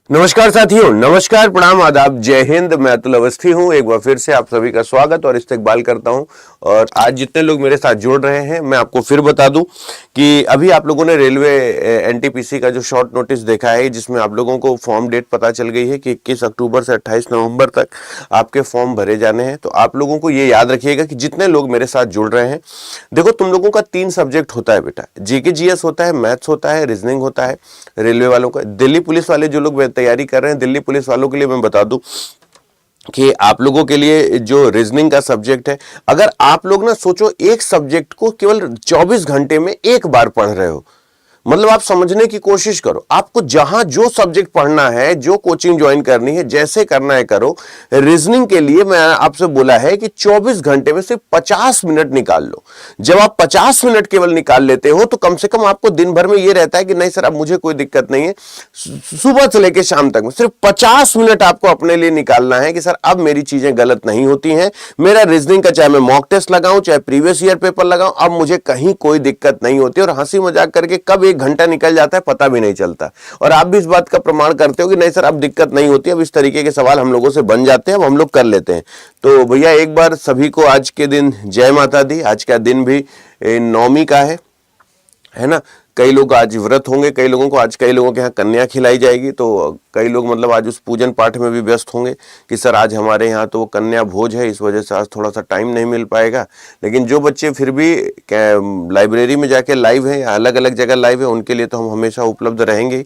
नमस्कार साथियों, नमस्कार, प्रणाम, आदाब, जय हिंद। मैं अतुल अवस्थी हूं। एक बार फिर से आप सभी का स्वागत और इस्तकबाल करता हूं। और आज जितने लोग मेरे साथ जुड़ रहे हैं, मैं आपको फिर बता दूं कि अभी आप लोगों ने रेलवे एनटीपीसी का जो शॉर्ट नोटिस देखा है, जिसमें आप लोगों को फॉर्म डेट पता चल गई है कि 21 अक्टूबर से 28 नवंबर तक आपके फॉर्म भरे जाने हैं। तो आप लोगों को ये याद रखिएगा कि जितने लोग मेरे साथ जुड़ रहे हैं, देखो तुम लोगों का 3 सब्जेक्ट होता है बेटा। जीके जीएस होता है, मैथ्स होता है, रीजनिंग होता है रेलवे वालों का। दिल्ली पुलिस वाले जो लोग तैयारी कर रहे हैं, दिल्ली पुलिस वालों के लिए मैं बता दूं कि आप लोगों के लिए जो रीजनिंग का सब्जेक्ट है, अगर आप लोग ना सोचो एक सब्जेक्ट को केवल 24 घंटे में एक बार पढ़ रहे हो, मतलब आप समझने की कोशिश करो। आपको जहां जो सब्जेक्ट पढ़ना है, जो कोचिंग ज्वाइन करनी है, जैसे करना है करो। रीजनिंग के लिए मैं आपसे बोला है कि 24 घंटे में सिर्फ 50 मिनट निकाल लो। जब आप 50 मिनट केवल निकाल लेते हो तो कम से कम आपको दिन भर में यह रहता है कि नहीं सर, अब मुझे कोई दिक्कत नहीं है। सुबह से लेकर शाम तक में सिर्फ 50 मिनट आपको अपने लिए निकालना है कि सर अब मेरी चीजें गलत नहीं होती हैं। मेरा रीजनिंग का चाहे मैं मॉक टेस्ट लगाऊं, चाहे प्रीवियस ईयर पेपर लगाऊं, अब मुझे कहीं कोई दिक्कत नहीं होती। और हंसी मजाक करके कब 1 घंटा निकल जाता है पता भी नहीं चलता। और आप भी इस बात का प्रमाण करते हो कि नहीं सर अब दिक्कत नहीं होती, अब इस तरीके के सवाल हम लोगों से बन जाते हैं, अब हम लोग कर लेते हैं। तो भैया एक बार सभी को आज के दिन जय माता दी। आज का दिन भी नवमी का है ना। कई लोग आज व्रत होंगे, कई लोगों को आज, कई लोगों के यहाँ कन्या खिलाई जाएगी, तो कई लोग मतलब आज उस पूजन पाठ में भी व्यस्त होंगे कि सर आज हमारे यहाँ तो कन्या भोज है, इस वजह से आज थोड़ा सा टाइम नहीं मिल पाएगा। लेकिन जो बच्चे फिर भी लाइब्रेरी में जाके लाइव है या अलग अलग जगह लाइव है, उनके लिए तो हम हमेशा उपलब्ध रहेंगे।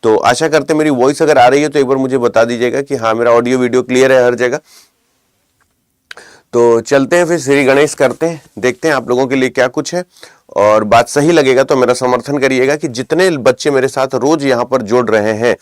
तो आशा करते मेरी वॉइस अगर आ रही है तो एक बार मुझे बता दीजिएगा कि हाँ मेरा ऑडियो वीडियो क्लियर है हर जगह। तो चलते हैं फिर श्री गणेश करते हैं, देखते हैं आप लोगों के लिए क्या कुछ है। और बात सही लगेगा तो मेरा समर्थन करिएगा कि जितने बच्चे मेरे साथ रोज यहाँ पर जुड़ रहे हैं,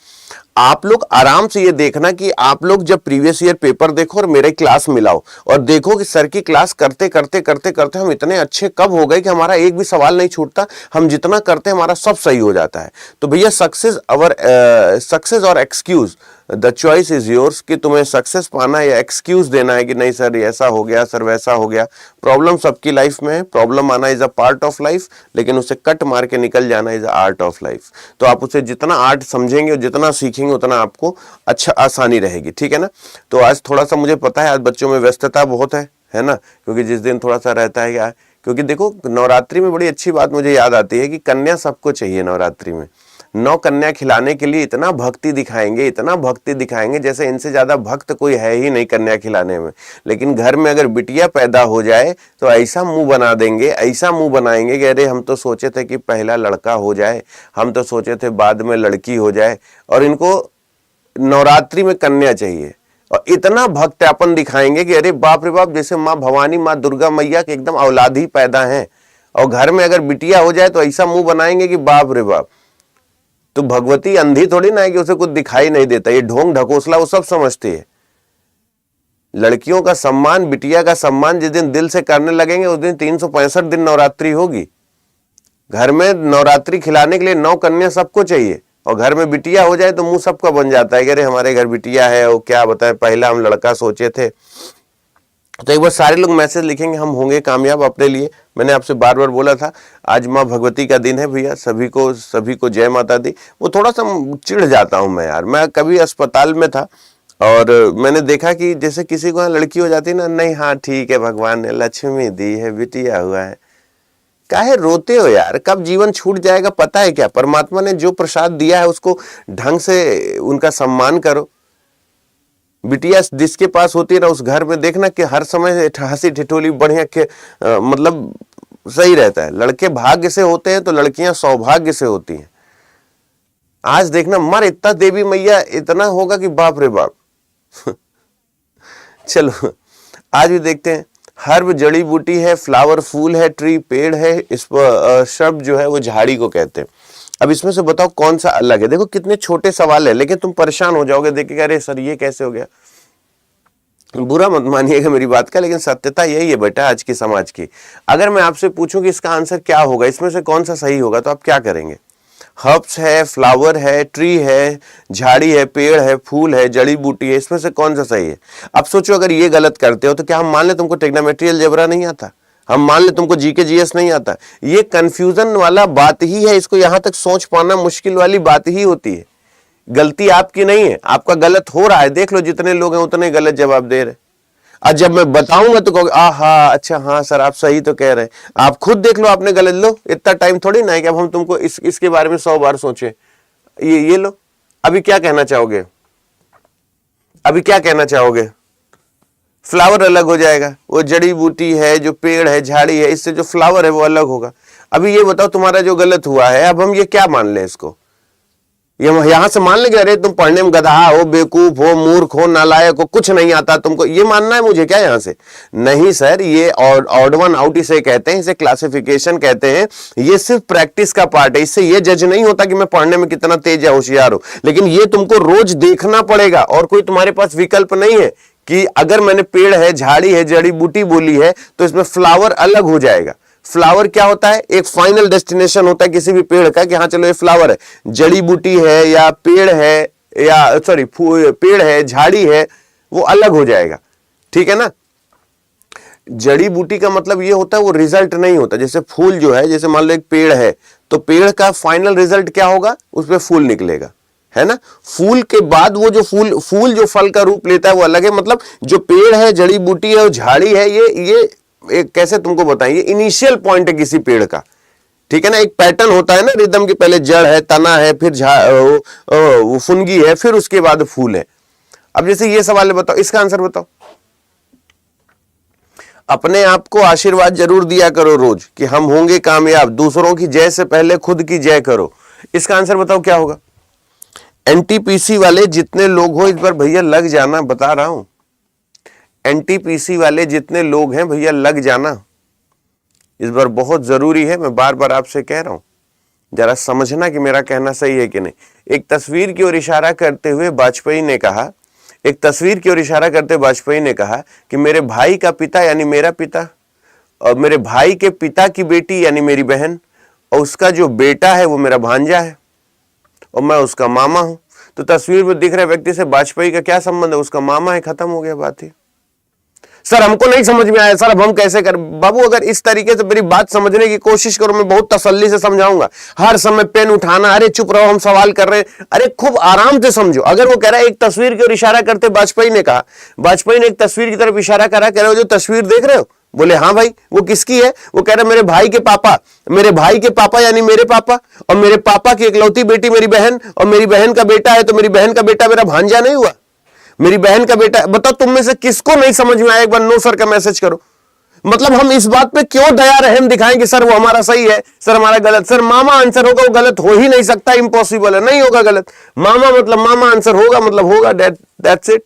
आप लोग आराम से ये देखना कि आप लोग जब प्रीवियस ईयर पेपर देखो और मेरे क्लास मिलाओ और देखो कि सर की क्लास करते करते करते करते हम इतने अच्छे कब हो गए कि हमारा एक भी सवाल नहीं छूटता। हम जितना करते हैं हमारा सब सही हो जाता है। तो भैया सक्सेस और excuse, the choice is yours कि तुम्हें सक्सेस पाना है या एक्सक्यूज देना है कि नहीं सर ऐसा हो गया, सर वैसा हो गया। प्रॉब्लम सबकी लाइफ में है, प्रॉब्लम आना is a part of life, लेकिन उसे कट मार के निकल जाना is a art of life. तो आप उसे जितना आर्ट समझेंगे और जितना सीखेंगे उतना आपको अच्छा आसानी रहेगी, ठीक है ना। तो आज थोड़ा सा मुझे पता है आज बच्चों में व्यस्तता बहुत है ना, क्योंकि जिस दिन थोड़ा सा रहता है क्या, क्योंकि देखो नवरात्रि में बड़ी अच्छी बात मुझे याद आती है कि कन्या सबको चाहिए। नवरात्रि में 9 कन्या खिलाने के लिए इतना भक्ति दिखाएंगे, इतना भक्ति दिखाएंगे, जैसे इनसे ज्यादा भक्त कोई है ही नहीं कन्या खिलाने में। लेकिन घर में अगर बिटिया पैदा हो जाए तो ऐसा मुंह बना देंगे, ऐसा मुंह बनाएंगे कि अरे हम तो सोचे थे कि पहला लड़का हो जाए, हम तो सोचे थे बाद में लड़की हो जाए, और इनको नवरात्रि में कन्या चाहिए। और इतना भक्त्यापन दिखाएंगे कि अरे बाप रे बाप, जैसे माँ भवानी, माँ दुर्गा मैया के एकदम औलाद ही पैदा है। और घर में अगर बिटिया हो जाए तो ऐसा मुंह बनाएंगे कि बाप रे बाप। तो भगवती अंधी थोड़ी ना है कि उसे कुछ दिखाई नहीं देता, ये ढोंग ढकोसला वो सब समझती है। लड़कियों का सम्मान, बिटिया का सम्मान जिस दिन दिल से करने लगेंगे उस दिन 365 दिन नवरात्रि होगी। घर में नवरात्रि खिलाने के लिए 9 कन्या सबको चाहिए, और घर में बिटिया हो जाए तो मुंह सबका बन जाता है कि अरे हमारे घर बिटिया है, वो क्या बताएं पहला हम लड़का सोचे थे। तो एक बार सारे लोग मैसेज लिखेंगे, हम होंगे कामयाब अपने लिए। मैंने आपसे बार बार बोला था आज माँ भगवती का दिन है भैया, सभी को जय माता दी। वो थोड़ा सा चिढ़ जाता हूँ मैं यार। मैं कभी अस्पताल में था और मैंने देखा कि जैसे किसी को लड़की हो जाती है ना, नहीं हाँ ठीक है भगवान ने लक्ष्मी दी है, बिटिया हुआ है। काहे रोते हो यार, कब जीवन छूट जाएगा पता है क्या। परमात्मा ने जो प्रसाद दिया है उसको ढंग से उनका सम्मान करो। बिटिया जिसके पास होती है ना, उस घर में देखना कि हर समय हंसी ठिठोली बढ़िया के मतलब सही रहता है। लड़के भाग्य से होते हैं तो लड़कियां सौभाग्य से होती हैं। आज देखना मर इतना देवी मैया इतना होगा कि बाप रे बाप। चलो आज भी देखते हैं। हर्ब जड़ी बूटी है, फ्लावर फूल है, ट्री पेड़ है, इस पर शब्द जो है वो झाड़ी को कहते हैं। अब इसमें से बताओ कौन सा अलग है। देखो कितने छोटे सवाल है, लेकिन तुम परेशान हो जाओगे देख के, अरे सर ये कैसे हो गया। बुरा मत मानिएगा मेरी बात का, लेकिन सत्यता यही है बेटा आज के समाज की। अगर मैं आपसे पूछूं कि इसका आंसर क्या होगा, इसमें से कौन सा सही होगा, तो आप क्या करेंगे। हर्ब्स है, फ्लावर है, ट्री है, झाड़ी है, पेड़ है, फूल है, जड़ी बूटी है, इसमें से कौन सा सही है। अब सोचो अगर ये गलत करते हो तो क्या हम मान ले तुमको ट्रिग्नोमेट्री अलजेब्रा नहीं आता, हम मान ले तुमको जीके जीएस नहीं आता। ये कंफ्यूजन वाला बात ही है, इसको यहां तक सोच पाना मुश्किल वाली बात ही होती है। गलती आपकी नहीं है, आपका गलत हो रहा है। देख लो जितने लोग हैं उतने गलत जवाब दे रहे। और जब मैं बताऊंगा तो कहोगे हाँ अच्छा हाँ सर आप सही तो कह रहे हैं। आप खुद देख लो आपने गलत। लो इतना टाइम थोड़ी ना है कि अब हम तुमको इसके बारे में 100 बार सोचे। ये लो, अभी क्या कहना चाहोगे? अभी क्या कहना चाहोगे? फ्लावर अलग हो जाएगा, वो जड़ी बूटी है, जो पेड़ है, झाड़ी है, इससे जो फ्लावर है वो अलग होगा। अभी ये बताओ तुम्हारा जो गलत हुआ है, अब हम ये क्या मान लें इसको? यहां से मान लेंगे अरे तुम पढ़ने में गधा हो, बेवकूफ हो, मूर्ख हो, नालायक हो, कुछ नहीं आता तुमको, ये मानना है मुझे क्या यहां से? नहीं सर, ये ऑड वन आउट इसे कहते हैं, इसे क्लासिफिकेशन कहते हैं। ये सिर्फ प्रैक्टिस का पार्ट है। इससे ये जज नहीं होता कि मैं पढ़ने में कितना तेज या होशियार हूं, लेकिन ये तुमको रोज देखना पड़ेगा और कोई तुम्हारे पास विकल्प नहीं है कि अगर मैंने पेड़ है, झाड़ी है, जड़ी बूटी बोली है तो इसमें फ्लावर अलग हो जाएगा। फ्लावर क्या होता है? एक फाइनल डेस्टिनेशन होता है किसी भी पेड़ का कि हाँ चलो ये फ्लावर है। जड़ी बूटी है या पेड़ है या सॉरी पेड़ है, झाड़ी है, वो अलग हो जाएगा। ठीक है ना? जड़ी बूटी का मतलब ये होता है वो रिजल्ट नहीं होता। जैसे फूल जो है, जैसे मान लो एक पेड़ है तो पेड़ का फाइनल रिजल्ट क्या होगा? उसमें फूल निकलेगा, है ना? फूल के बाद वो जो फूल जो फल का रूप लेता है वो अलग है। मतलब जो पेड़ है, जड़ी बूटी है और झाड़ी है, ये एक कैसे तुमको बताएं, ये इनिशियल पॉइंट है किसी पेड़ का। ठीक है ना? एक पैटर्न होता है ना रिदम की, पहले जड़ है, तना है, फिर फुनगी है, फिर उसके बाद फूल है। अब जैसे ये सवाल है, बताओ इसका आंसर बताओ। अपने आप को आशीर्वाद जरूर दिया करो रोज कि हम होंगे कामयाब। दूसरों की जय से पहले खुद की जय करो। इसका आंसर बताओ क्या होगा? एनटीपीसी वाले जितने लोग हो इस बार भैया लग जाना, बता रहा हूं। एनटीपीसी वाले जितने लोग हैं भैया लग जाना, इस बार बहुत जरूरी है। मैं बार बार आपसे कह रहा हूं, जरा समझना कि मेरा कहना सही है कि नहीं। एक तस्वीर की ओर इशारा करते हुए वाजपेयी ने कहा, एक तस्वीर की ओर इशारा करते वाजपेयी ने कहा कि मेरे भाई का पिता यानी मेरा पिता, और मेरे भाई के पिता की बेटी यानी मेरी बहन, और उसका जो बेटा है वो मेरा भांजा है और मैं उसका मामा हूं। तो तस्वीर में दिख रहे व्यक्ति से वाजपेयी का क्या संबंध है? उसका मामा है, खत्म हो गया बात ही। सर हमको नहीं समझ में आया सर, अब हम कैसे कर? बाबू अगर इस तरीके से मेरी बात समझने की कोशिश करो, मैं बहुत तसल्ली से समझाऊंगा। हर समय पेन उठाना, अरे चुप रहो हम सवाल कर रहे हैं, अरे खूब आराम से समझो। अगर वो कह रहा है एक तस्वीर की ओर इशारा करते वाजपेयी ने कहा, वाजपेयी ने एक तस्वीर की तरफ इशारा करा, कह रहे हो जो तस्वीर देख रहे हो? बोले हाँ भाई। वो किसकी है? वो कह रहे मेरे भाई के पापा, मेरे भाई के पापा यानी मेरे पापा, और मेरे पापा की इकलौती बेटी मेरी बहन, और मेरी बहन का बेटा है तो मेरी बहन का बेटा मेरा भांजा नहीं हुआ? मेरी बहन का बेटा। बताओ तुम में से किसको नहीं समझ में आया? एक बार नो सर का मैसेज करो। मतलब हम इस बात पे क्यों दया रहम दिखाएं कि सर वो हमारा सही है, सर हमारा गलत? सर मामा आंसर होगा, वो गलत हो ही नहीं सकता, इम्पॉसिबल है, नहीं होगा गलत। मामा मतलब मामा आंसर होगा मतलब होगा, दैट्स इट।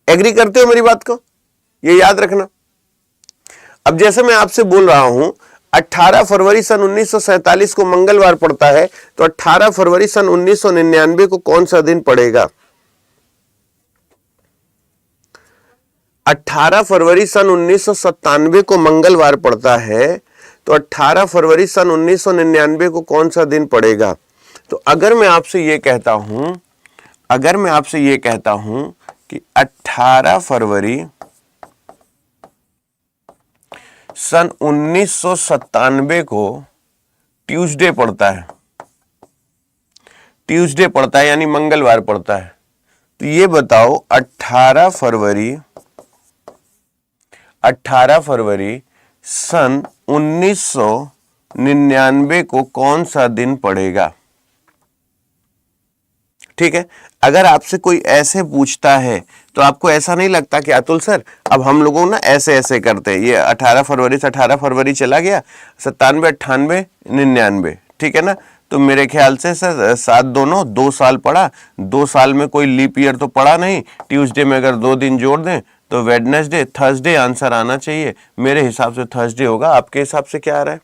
एग्री करते हो मेरी बात को? ये याद रखना। अब जैसे मैं आपसे बोल रहा हूं 18 फरवरी सन 1947 को मंगलवार पड़ता है, तो 18 फरवरी सन 1999 को कौन सा दिन पड़ेगा? 18 फरवरी सन 1997 को मंगलवार पड़ता है, तो 18 फरवरी सन 1999 को कौन सा दिन पड़ेगा? तो अगर मैं आपसे ये कहता हूं, अगर मैं आपसे ये कहता हूं कि 18 फरवरी सन 1997 को ट्यूसडे पड़ता है, ट्यूसडे पड़ता है यानी मंगलवार पड़ता है, तो ये बताओ 18 फरवरी सन 1999 को कौन सा दिन पड़ेगा? ठीक है। अगर आपसे कोई ऐसे पूछता है तो आपको ऐसा नहीं लगता कि अतुल सर अब हम लोगों ना ऐसे ऐसे करते हैं, ये 18 फरवरी से 18 फरवरी चला गया, 97, 98, 99, ठीक है ना? तो मेरे ख्याल से सर 7 दोनों 2 साल पड़ा, 2 साल में कोई लीप ईयर तो पड़ा नहीं। ट्यूसडे में अगर 2 दिन जोड़ दें तो वेडनेसडे, थर्सडे आंसर आना चाहिए। मेरे हिसाब से थर्सडे होगा। आपके हिसाब से क्या आ रहा है?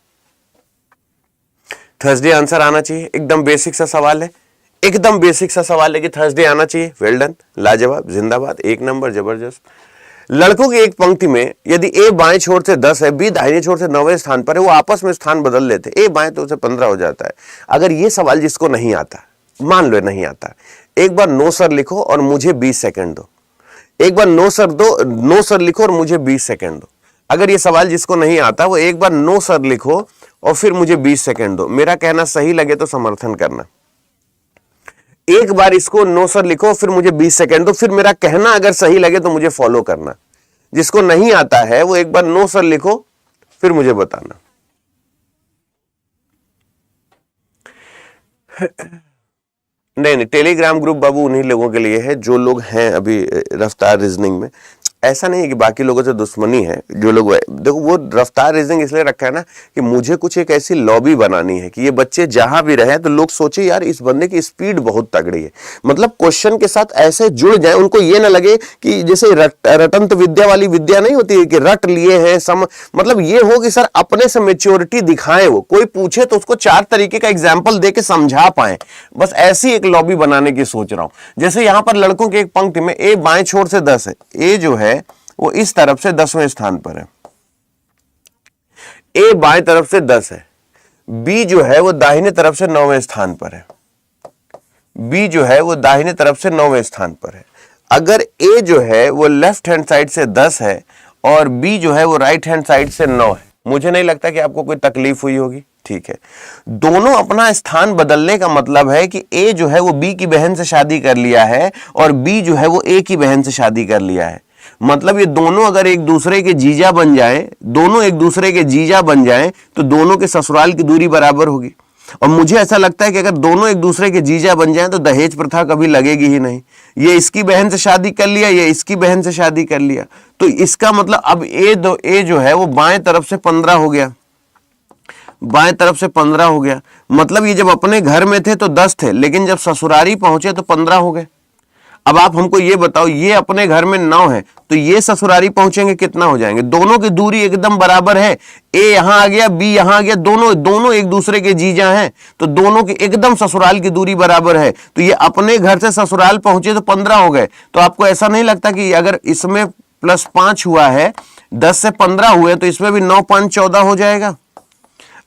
थर्सडे आंसर आना चाहिए। एकदम बेसिक सा सवाल है, एकदम बेसिक सा सवाल है कि थर्सडे आना चाहिए। वेल डन, लाजवाब, जिंदाबाद, 1 नंबर, जबरदस्त। लड़कों की एक पंक्ति में यदि ए बाएं छोर से 10 है, बी दाहिने छोर से 9वें स्थान पर है, वो आपस में स्थान बदल लेते, ए बाएं तो उसे 15 हो जाता है। अगर ये सवाल जिसको नहीं आता, मान लो नहीं आता, एक बार नो सर लिखो और मुझे 20 सेकंड दो। एक बार नो सर लिखो और मुझे 20 सेकंड दो। अगर ये सवाल जिसको नहीं आता वो एक बार नो सर लिखो और फिर मुझे 20 सेकंड दो। मेरा कहना सही लगे तो समर्थन करना। एक बार इसको नो सर लिखो, फिर मुझे 20 सेकेंड दो, फिर मेरा कहना अगर सही लगे तो मुझे फॉलो करना। जिसको नहीं आता है वो एक बार नो सर लिखो, फिर मुझे बताना। नहीं, टेलीग्राम ग्रुप बाबू उन्हीं लोगों के लिए है जो लोग हैं अभी रफ्तार रीजनिंग में। ऐसा नहीं है कि बाकी लोगों से दुश्मनी है। जो लोग, देखो वो रफ्तार रीजनिंग इसलिए रखा है ना कि मुझे कुछ एक ऐसी लॉबी बनानी है कि ये बच्चे जहां भी रहे तो लोग सोचे यार इस बंदे की स्पीड बहुत तगड़ी है, मतलब क्वेश्चन के साथ ऐसे जुड़ जाए, उनको ये ना लगे कि जैसे रटंत विद्या वाली विद्या नहीं होती है कि रट लिए हैं मतलब ये हो कि सर अपने से मेच्योरिटी दिखाएं, वो कोई पूछे तो उसको 4 तरीके का एग्जाम्पल दे के समझा पाए। बस ऐसी एक लॉबी बनाने की सोच रहा हूं। जैसे यहां पर लड़कों की एक पंक्ति में ए बाएं छोर से 10 है, ए जो है वो इस तरफ से 10वें स्थान पर है, ए बाएं तरफ से 10 है, बी जो है वो दाहिने तरफ से 9वें स्थान पर है, बी जो है वो दाहिने तरफ से 9वें स्थान पर है। अगर ए जो है वो लेफ्ट हैंड साइड से 10 है और बी जो है वो राइट हैंड साइड से 9 है, मुझे नहीं लगता कि आपको कोई तकलीफ हुई होगी। ठीक है, दोनों अपना स्थान बदलने का मतलब है कि ए जो है वो बी की बहन से शादी कर लिया है और बी जो है वो ए की बहन से शादी कर लिया है। मतलब ये दोनों अगर एक दूसरे के जीजा बन जाएं, दोनों एक दूसरे के जीजा बन जाएं तो दोनों के ससुराल की दूरी बराबर होगी। और मुझे ऐसा लगता है कि अगर दोनों एक दूसरे के जीजा बन जाएं तो दहेज प्रथा कभी लगेगी ही नहीं। ये इसकी बहन से शादी कर लिया, ये इसकी बहन से शादी कर लिया, तो इसका मतलब अब ए जो है वो बाएं तरफ से 15 हो गया, बाएं तरफ से 15 हो गया। मतलब ये जब अपने घर में थे तो 10 थे, लेकिन जब ससुरारी पहुंचे तो 15 हो गए। अब आप हमको ये बताओ, ये अपने घर में 9 है तो ये ससुरारी पहुंचेंगे कितना हो जाएंगे? दोनों की दूरी एकदम बराबर है, ए यहां आ गया, बी यहां आ गया, दोनों एक दूसरे के जीजा हैं तो दोनों की एकदम ससुराल की दूरी बराबर है। तो ये अपने घर से ससुराल पहुंचे तो 15 हो गए। तो आपको ऐसा नहीं लगता कि अगर इसमें +5 हुआ है, 10 से 15 हुए तो इसमें भी 9 5 14 हो जाएगा?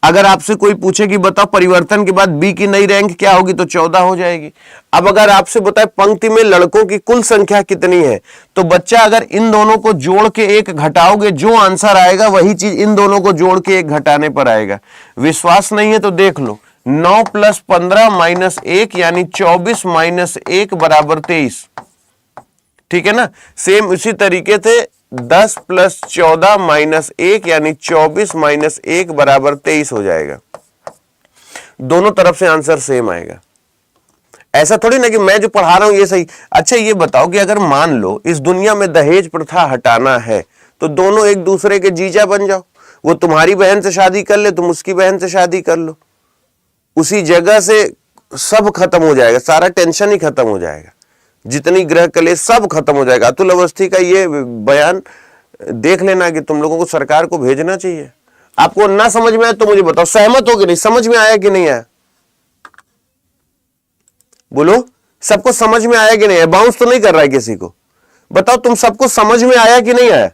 अगर आपसे कोई पूछे कि बताओ परिवर्तन के बाद बी की नई रैंक क्या होगी, तो 14 हो जाएगी। अब अगर आपसे बताए पंक्ति में लड़कों की कुल संख्या कितनी है, तो बच्चा अगर इन दोनों को जोड़ के 1 घटाओगे, जो आंसर आएगा वही चीज इन दोनों को जोड़ के 1 घटाने पर आएगा। विश्वास नहीं है तो देख लो, 9 + 15 - 1 यानी 24 - 1 = 23। ठीक है ना? सेम इसी तरीके से 10 + 14 - 1 यानी 24 - 1 = 23 हो जाएगा। दोनों तरफ से आंसर सेम आएगा। ऐसा थोड़ी ना कि मैं जो पढ़ा रहा हूं ये सही। अच्छा ये बताओ कि अगर मान लो इस दुनिया में दहेज प्रथा हटाना है तो दोनों एक दूसरे के जीजा बन जाओ, वो तुम्हारी बहन से शादी कर ले, तुम उसकी बहन से शादी कर लो, उसी जगह से सब खत्म हो जाएगा, सारा टेंशन ही खत्म हो जाएगा, जितनी ग्रह कलेश सब खत्म हो जाएगा। अतुल अवस्थी का ये बयान देख लेना कि तुम लोगों को सरकार को भेजना चाहिए। आपको ना समझ में आया तो मुझे बताओ, सहमत हो कि नहीं? समझ में आया कि नहीं आया? बोलो, सबको समझ में आया कि नहीं आया? बाउंस तो नहीं कर रहा है किसी को? बताओ तुम सबको समझ में आया कि नहीं आया?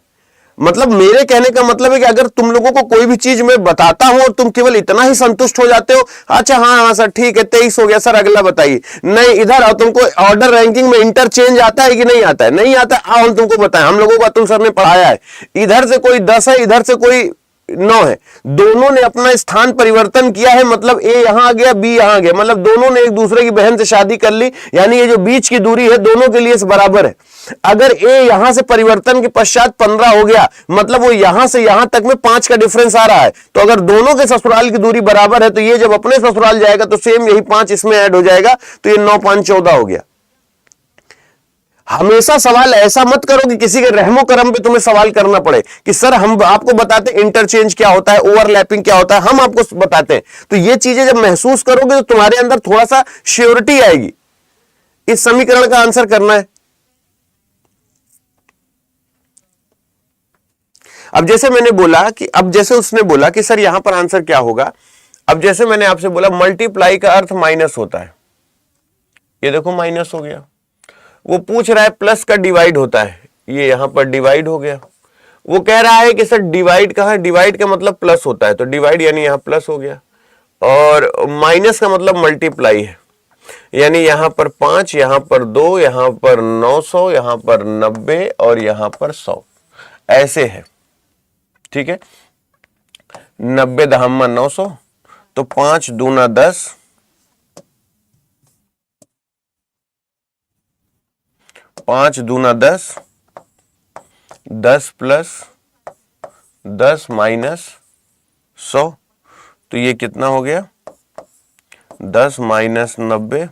मतलब मेरे कहने का मतलब है कि अगर तुम लोगों को कोई भी चीज मैं बताता हूं और तुम केवल इतना ही संतुष्ट हो जाते हो, अच्छा हाँ सर ठीक है 23 हो गया सर, अगला बताइए। नहीं, इधर आओ, तुमको ऑर्डर रैंकिंग में इंटरचेंज आता है कि नहीं आता है? नहीं आता, आओ हम तुमको बताएं। हम लोगों को अतुल सर ने पढ़ाया है, इधर से कोई 10 है, इधर से कोई 9 है, दोनों ने अपना स्थान परिवर्तन किया है, मतलब ए यहां आ गया, बी यहां आ गया, मतलब दोनों ने एक दूसरे की बहन से शादी कर ली, यानी ये जो बीच की दूरी है दोनों के लिए बराबर है। अगर ए यहां से परिवर्तन के पश्चात 15 हो गया, मतलब वो यहां से यहां तक में 5 का डिफरेंस आ रहा है, तो अगर दोनों के ससुराल की दूरी बराबर है तो ये जब अपने ससुराल जाएगा तो सेम यही 5 इसमें ऐड हो जाएगा, तो ये 9 5 14 हो गया। हमेशा सवाल ऐसा मत करो कि किसी के रहमो करम पे तुम्हें सवाल करना पड़े कि सर हम आपको बताते हैं इंटरचेंज क्या होता है, ओवरलैपिंग क्या होता है, हम आपको बताते हैं। तो ये चीजें जब महसूस करोगे तो तुम्हारे अंदर थोड़ा सा श्योरिटी आएगी। इस समीकरण का आंसर करना है। अब जैसे मैंने बोला कि अब जैसे उसने बोला कि सर यहां पर आंसर क्या होगा, अब जैसे मैंने आपसे बोला मल्टीप्लाई का अर्थ माइनस होता है, ये देखो माइनस हो गया। वो पूछ रहा है प्लस का डिवाइड होता है, ये यहां पर डिवाइड हो गया। वो कह रहा है कि सर डिवाइड कहां है, डिवाइड का मतलब प्लस होता है, तो डिवाइड यानी यहां प्लस हो गया। और माइनस का मतलब मल्टीप्लाई है, यानी यहां पर 5, यहां पर 2, यहां पर 900, यहां पर 90 और यहां पर 100, ऐसे है। ठीक है, 90 दहम्मा 900, तो 5 दूना 10, 5 दूना 10, 10 प्लस 10 माइनस 100, तो ये कितना हो गया? 10 माइनस 90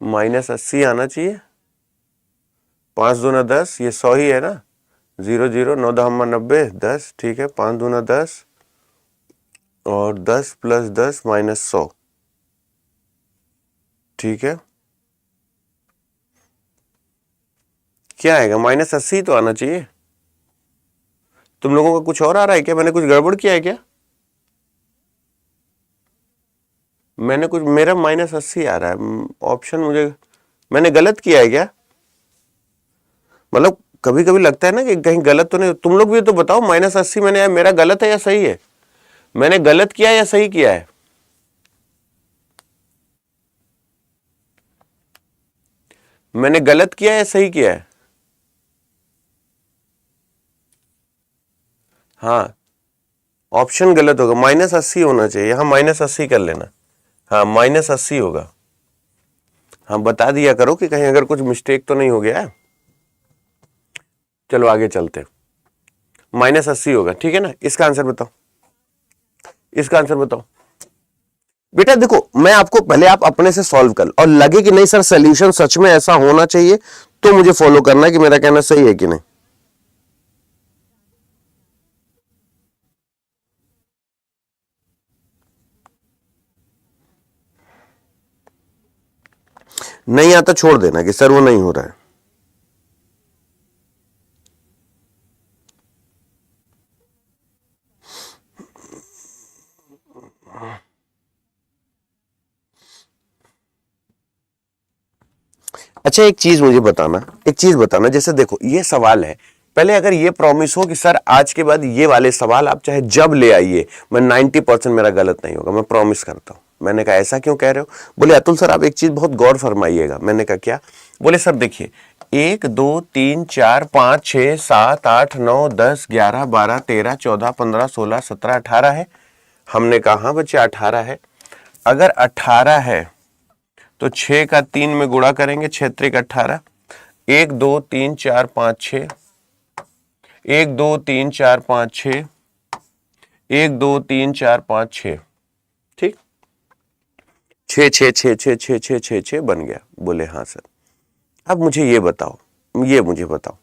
माइनस 80 आना चाहिए। 5 दूना 10, ये 100 ही है ना, 0 0 9 दहम्मा 90 10, ठीक है। 5 दूना 10 और 10 प्लस 10 माइनस 100, ठीक है। क्या आएगा? माइनस 80 तो आना चाहिए। तुम लोगों का कुछ और आ रहा है क्या? मैंने कुछ गड़बड़ किया है क्या? मैंने कुछ, मेरा माइनस 80 आ रहा है ऑप्शन, मुझे मैंने गलत किया है क्या? मतलब कभी कभी लगता है ना कि कहीं गलत तो नहीं। तुम लोग भी तो बताओ, माइनस 80 मैंने, मेरा गलत है या सही है? मैंने गलत किया या सही किया है? मैंने गलत किया या सही किया है? हाँ, ऑप्शन गलत होगा, माइनस 80 होना चाहिए, यहां माइनस 80 कर लेना। हाँ, माइनस 80 होगा। हाँ, बता दिया करो कि कहीं अगर कुछ मिस्टेक तो नहीं हो गया है। चलो आगे चलते, माइनस 80 होगा, ठीक है ना। इसका आंसर बताओ, इसका आंसर बताओ बेटा। देखो, मैं आपको पहले, आप अपने से सॉल्व कर और लगे कि नहीं सर सोल्यूशन सच में ऐसा होना चाहिए, तो मुझे फॉलो करना है कि मेरा कहना सही है कि नहीं। नहीं आता छोड़ देना कि सर वो नहीं हो रहा है। अच्छा, एक चीज मुझे बताना, एक चीज बताना, जैसे देखो ये सवाल है, पहले अगर ये प्रॉमिस हो कि सर आज के बाद ये वाले सवाल आप चाहे जब ले आइए, मैं 90% मेरा गलत नहीं होगा, मैं प्रॉमिस करता हूं। मैंने कहा ऐसा क्यों कह रहे हो? बोले अतुल सर आप एक चीज बहुत गौर फरमाइएगा। मैंने कहा क्या? बोले सर देखिए, 1 2 3 4 5 6 7 8 9 10 11 12 13 14 15 16 17 18 है। हमने कहा हाँ बच्चे 18 है। अगर 18 है तो 6 का 3 में गुणा करेंगे, 6 त्रिक 18, 1 2 3 4 5 6, 1 2 3 4 5 6, 1 2 3 4 5 6, ठीक, 6 6 6 6 6 6 6 6 बन गया। बोले हाँ सर। अब मुझे ये बताओ, ये मुझे बताओ,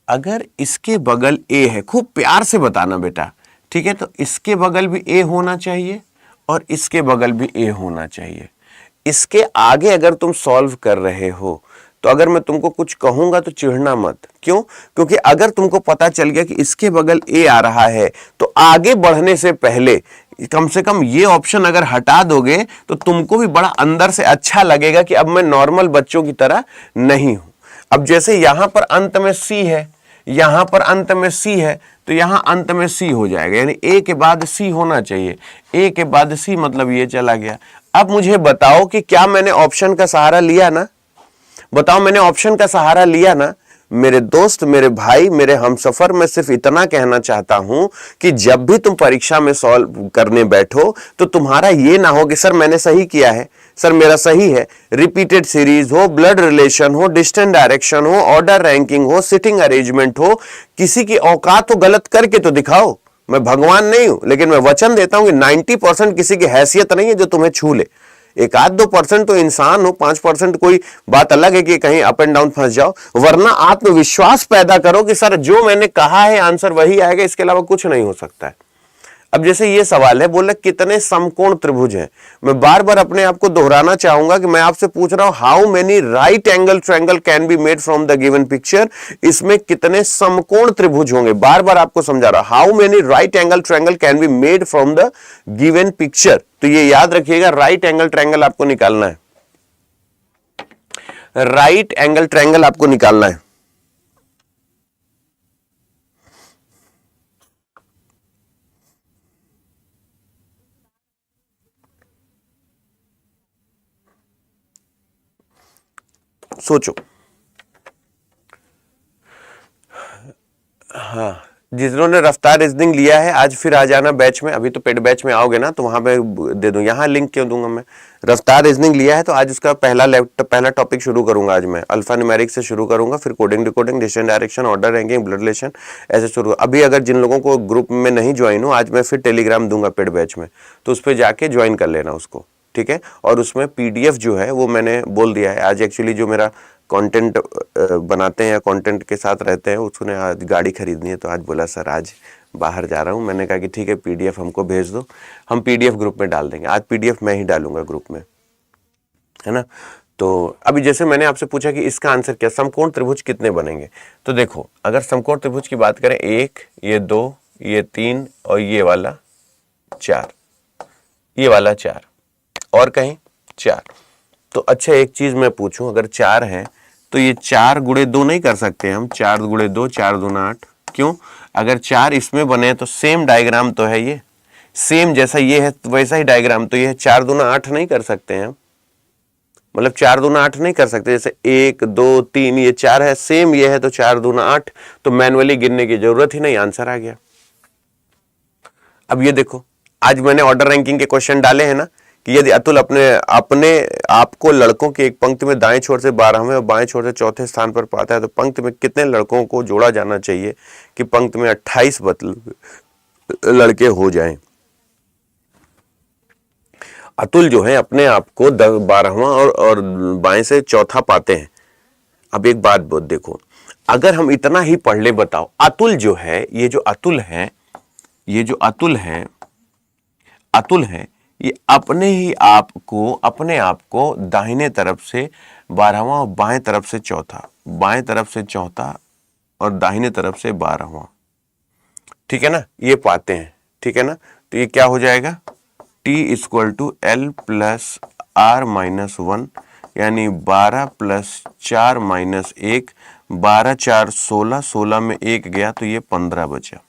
अगर इसके बगल ए है, खूब प्यार से बताना बेटा, ठीक है, तो इसके बगल भी ए होना चाहिए और इसके बगल भी ए होना चाहिए। इसके आगे अगर तुम सॉल्व कर रहे हो तो अगर मैं तुमको कुछ कहूंगा तो चिढ़ना मत। क्यों? क्योंकि अगर तुमको पता चल गया कि इसके बगल ए आ रहा है तो आगे बढ़ने से पहले कम से कम ये ऑप्शन अगर हटा दोगे तो तुमको भी बड़ा अंदर से अच्छा लगेगा कि अब मैं नॉर्मल बच्चों की तरह नहीं हूं। अब जैसे यहां पर अंत में सी है, यहां पर अंत में सी है, तो यहां अंत में सी हो जाएगा, यानी ए के बाद सी होना चाहिए। ए के बाद सी मतलब ये चला गया। अब मुझे बताओ कि क्या मैंने ऑप्शन का सहारा लिया ना? बताओ, मैंने ऑप्शन का सहारा लिया ना? मेरे दोस्त, मेरे भाई, मेरे हमसफर, मैं सिर्फ इतना कहना चाहता हूं कि जब भी तुम परीक्षा में सॉल्व करने बैठो तो तुम्हारा ये ना हो कि सर मैंने सही किया है, सर मेरा सही है। रिपीटेड सीरीज हो, ब्लड रिलेशन हो, डिस्टेंट डायरेक्शन हो, ऑर्डर रैंकिंग हो, सिटिंग अरेंजमेंट हो, किसी की औकात हो गलत करके तो दिखाओ। मैं भगवान नहीं हूं, लेकिन मैं वचन देता हूं कि 90% किसी की हैसियत नहीं है जो तुम्हें छू ले। 1-2% तो इंसान हो, 5% कोई बात अलग है कि कहीं अप एंड डाउन फंस जाओ, वरना आत्मविश्वास पैदा करो कि सर जो मैंने कहा है आंसर वही आएगा, इसके अलावा कुछ नहीं हो सकता है। अब जैसे ये सवाल है, बोले कितने समकोण त्रिभुज हैं। मैं बार बार अपने आप को दोहराना चाहूंगा कि मैं आपसे पूछ रहा हूं how many right angle triangle can be made from the given picture. इसमें कितने समकोण त्रिभुज होंगे, बार बार आपको समझा रहा हूं, how many right angle triangle can be made from the given picture. तो ये याद रखिएगा, राइट एंगल ट्रायंगल आपको निकालना है, राइट एंगल ट्रायंगल आपको निकालना है। सोचो, हाँ जिन्होंने रफ्तार रीजनिंग लिया है आज फिर आ जाना बैच में, अभी तो पेड बैच में आओगे ना तो वहां पे दे दूं, यहाँ लिंक क्यों दूंगा मैं। रफ्तार रीजनिंग लिया है तो आज उसका पहला टॉपिक शुरू करूंगा। आज मैं अल्फा न्यूमेरिक से शुरू करूंगा, फिर coding decoding, decision direction, order ranking, blood relation, ऐसे शुरू। अभी अगर जिन लोगों को ग्रुप में नहीं ज्वाइन हो, आज मैं फिर टेलीग्राम दूंगा पेड बैच में, तो उस पर जाके ज्वाइन कर लेना उसको, ठीक है। और उसमें पीडीएफ जो है वो मैंने बोल दिया है। आज एक्चुअली जो मेरा कंटेंट बनाते हैं या कंटेंट के साथ रहते हैं, उसने आज गाड़ी खरीदनी है तो आज बोला सर आज बाहर जा रहा हूं। मैंने कहा कि ठीक है पीडीएफ हमको भेज दो, हम पीडीएफ ग्रुप में डाल देंगे। आज पीडीएफ मैं ही डालूंगा ग्रुप में, है ना। तो अभी जैसे मैंने आपसे पूछा कि इसका आंसर क्या, समकोण त्रिभुज कितने बनेंगे, तो देखो अगर समकोण त्रिभुज की बात करें, 1, ये 2, ये 3 और ये वाला 4, ये वाला 4 और कहीं 4। तो अच्छा एक चीज मैं पूछूं, अगर 4 है तो ये 4 गुणे 2 नहीं कर सकते हम, 4 गुणे 2, 4 दूना 8। क्यों? अगर 4 इसमें बने तो सेम डायग्राम तो है, ये सेम जैसा ये है वैसा ही डायग्राम तो ये है, 4 दूना 8 नहीं कर सकते हैं हम, मतलब 4 दूना 8 नहीं कर सकते। जैसे 1 2 3 ये 4 है, सेम ये है तो 4 दूना 8, तो मैनुअली गिनने की जरूरत ही नहीं, आंसर आ गया। अब ये देखो आज मैंने ऑर्डर रैंकिंग के क्वेश्चन डाले हैं ना, कि यदि अतुल अपने आपको लड़कों की एक पंक्ति में दाएं छोर से 12वें और बाएं छोर से चौथे स्थान पर पाता है, तो पंक्ति में कितने लड़कों को जोड़ा जाना चाहिए कि पंक्ति में 28 लड़के हो जाएं। अतुल जो है अपने आप को 12वां और बाएं से चौथा पाते हैं। अब एक बात देखो, अगर हम इतना ही पढ़ ले, बताओ अतुल जो है, ये जो अतुल है, ये जो अतुल है ये अपने आप को दाहिने तरफ से 12वां और बाएं तरफ से चौथा और दाहिने तरफ से 12वां, ठीक है ना, ये पाते हैं, ठीक है ना। तो ये क्या हो जाएगा, T equal to L plus R minus 1, यानी 12 प्लस 4 माइनस 1, 12 4 16, 16 में 1 गया तो ये 15 बचा,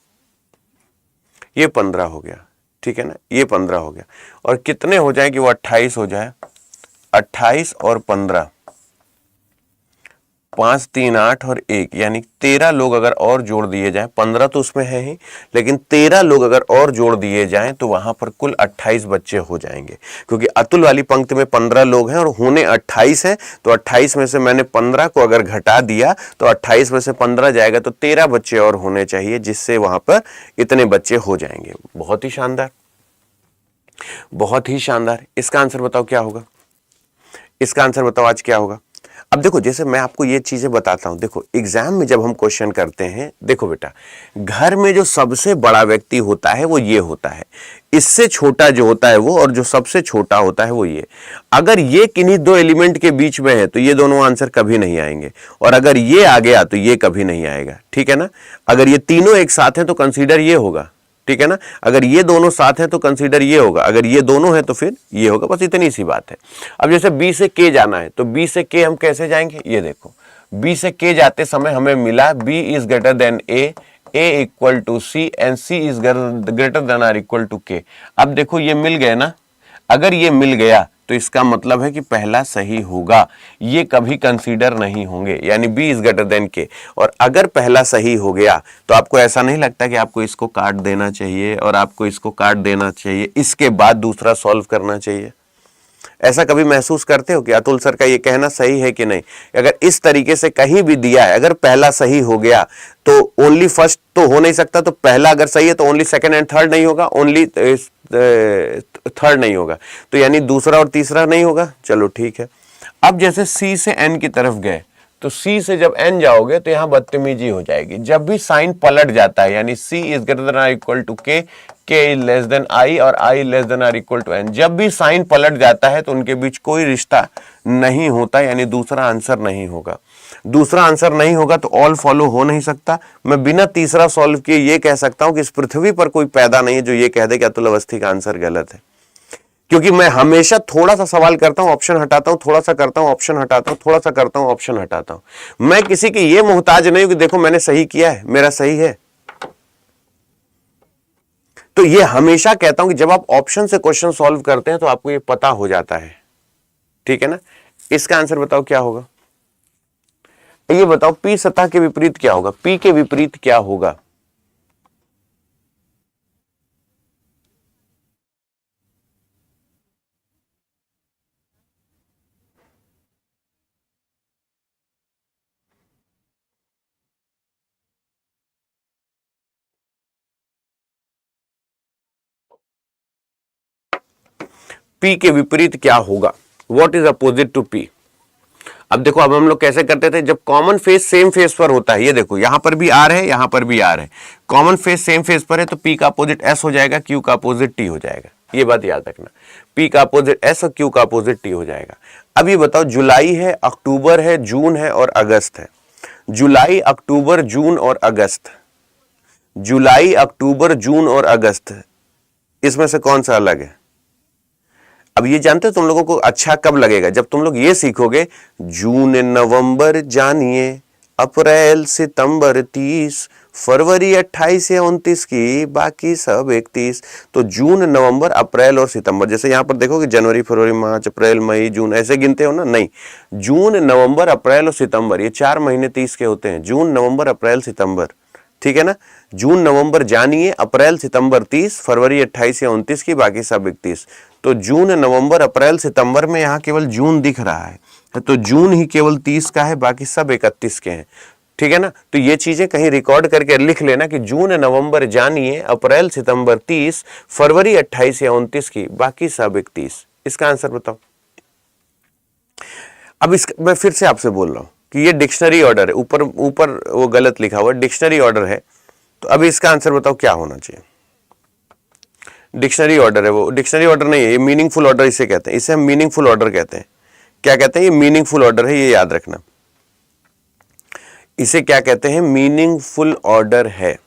ये 15 हो गया, ठीक है ना, ये 15 हो गया। और कितने हो जाए कि वो 28 हो जाए, 28 और 15, 5 3 8 और 1, यानी 13 लोग अगर और जोड़ दिए जाएं, 15 तो उसमें है ही, लेकिन 13 लोग अगर और जोड़ दिए जाएं तो वहां पर कुल 28 बच्चे हो जाएंगे। क्योंकि अतुल वाली पंक्ति में 15 लोग हैं और होने 28 है, तो 28 में से मैंने 15 को अगर घटा दिया तो 28 में से 15 जाएगा, तो 13 बच्चे और होने चाहिए, जिससे वहां पर इतने बच्चे हो जाएंगे। बहुत ही शानदार, बहुत ही शानदार। इसका आंसर बताओ क्या होगा, इसका आंसर बताओ आज क्या होगा। अब देखो जैसे मैं आपको ये चीजें बताता हूं, देखो एग्जाम में जब हम क्वेश्चन करते हैं, देखो बेटा घर में जो सबसे बड़ा व्यक्ति होता है वो ये होता है, इससे छोटा जो होता है वो, और जो सबसे छोटा होता है वो ये। अगर ये किन्हीं दो एलिमेंट के बीच में है तो ये दोनों आंसर कभी नहीं आएंगे, और अगर ये आ गया तो ये कभी नहीं आएगा, ठीक है ना। अगर ये तीनों एक साथ हैं तो कंसीडर ये होगा, ठीक है ना। अगर ये दोनों साथ हैं तो कंसीडर ये होगा, अगर ये दोनों हैं तो फिर ये होगा, बस इतनी सी बात है। अब जैसे बी से के जाना है तो बी से के हम कैसे जाएंगे, ये देखो बी से के जाते समय हमें मिला B is greater than A equal to C and C is greater than or equal to K. अब देखो ये मिल गए ना, अगर ये मिल गया तो इसका मतलब है कि पहला सही होगा, ये कभी कंसीडर नहीं होंगे, यानी बी इज ग्रेटर देन के। और अगर पहला सही हो गया तो आपको ऐसा नहीं लगता कि आपको इसको काट देना चाहिए और आपको इसको काट देना चाहिए, इसके बाद दूसरा सॉल्व करना चाहिए। ऐसा कभी महसूस करते हो कि अतुल सर का ये कहना सही है कि नहीं। अगर इस तरीके से कहीं भी दिया है, अगर पहला सही हो गया तो ओनली फर्स्ट तो हो नहीं सकता, तो पहला अगर सही है तो ओनली सेकंड एंड थर्ड नहीं होगा, ओनली थर्ड नहीं होगा, तो यानी दूसरा और तीसरा नहीं होगा। चलो ठीक है। अब जैसे सी से एन की तरफ गए तो सी से जब एन जाओगे तो यहां बदतमीजी हो जाएगी। जब भी साइन पलट जाता है, यानी C is greater than or equal to K is less than I और I less than or equal to N, जब भी साइन पलट जाता है तो उनके बीच कोई रिश्ता नहीं होता, यानी दूसरा आंसर नहीं होगा। दूसरा आंसर नहीं होगा तो ऑल फॉलो हो नहीं सकता। मैं बिना तीसरा सॉल्व किए ये कह सकता हूं कि इस पृथ्वी पर कोई पैदा नहीं है जो ये कह दे कि अतुल अवस्थी का आंसर गलत है, क्योंकि मैं हमेशा थोड़ा सा सवाल करता हूं, ऑप्शन हटाता हूं, थोड़ा सा करता हूं, ऑप्शन हटाता हूं, थोड़ा सा करता हूं, ऑप्शन हटाता हूं। मैं किसी की ये मोहताज नहीं हूं कि देखो मैंने सही किया है, मेरा सही है। तो ये हमेशा कहता हूं कि जब आप ऑप्शन से क्वेश्चन सॉल्व करते हैं तो आपको ये पता हो जाता है, ठीक है ना। इसका आंसर बताओ क्या होगा, ये बताओ पी सतह के विपरीत क्या होगा, पी के विपरीत क्या होगा। P के विपरीत क्या होगा, what is opposite to P। अब देखो, अब हम लोग कैसे करते थे, जब कॉमन फेज सेम फेज पर होता है, ये देखो यहां पर भी R है, यहां पर भी R है, कॉमन फेज सेम फेज पर है, तो P का अपोजिट S हो जाएगा, Q का अपोजिट T हो जाएगा। ये बात याद रखना, P का अपोजिट S और Q का अपोजिट T हो जाएगा। अब ये बताओ, जुलाई है, अक्टूबर है, जून है और अगस्त है। जुलाई, अक्टूबर, जून और अगस्त, जुलाई, अक्टूबर, जून और अगस्त, इसमें से कौन सा अलग है? अब ये जानते हो तुम लोगों को अच्छा कब लगेगा, जब तुम लोग ये सीखोगे, जून नवंबर जानिए, अप्रैल सितंबर 30, फरवरी 28 या 29 की, बाकी सब 31। तो जून, नवंबर, अप्रैल और सितंबर, जैसे यहां पर देखो कि जनवरी, फरवरी, मार्च, अप्रैल, मई, जून, ऐसे गिनते हो ना, नहीं, जून, नवंबर, अप्रैल और सितंबर, ये 4 महीने 30 के होते हैं, जून, नवंबर, अप्रैल, सितंबर, ठीक है ना। जून, नवंबर जानिए, अप्रैल सितंबर 30, फरवरी 28 या 29 की, बाकी सब 31। तो जून, नवंबर, अप्रैल, सितंबर में यहां केवल जून दिख रहा है, तो जून ही केवल 30 का है, बाकी सब 31 के हैं, ठीक है ना। तो ये चीजें कहीं रिकॉर्ड करके लिख लेना कि जून, नवंबर जानिए, अप्रैल, सितंबर 30, फरवरी 28 या 29 की, बाकी सब 31। इसका आंसर बताओ। अब मैं फिर से आपसे बोल रहा हूं कि ये डिक्शनरी ऑर्डर है, ऊपर ऊपर वो गलत लिखा हुआ डिक्शनरी ऑर्डर है, तो अभी इसका आंसर बताओ क्या होना चाहिए। डिक्शनरी ऑर्डर है वो, डिक्शनरी ऑर्डर नहीं है, ये मीनिंगफुल ऑर्डर इसे कहते हैं, इसे हम मीनिंगफुल ऑर्डर कहते हैं। क्या कहते हैं? ये मीनिंगफुल ऑर्डर है, ये याद रखना। इसे क्या कहते हैं? मीनिंगफुल ऑर्डर है।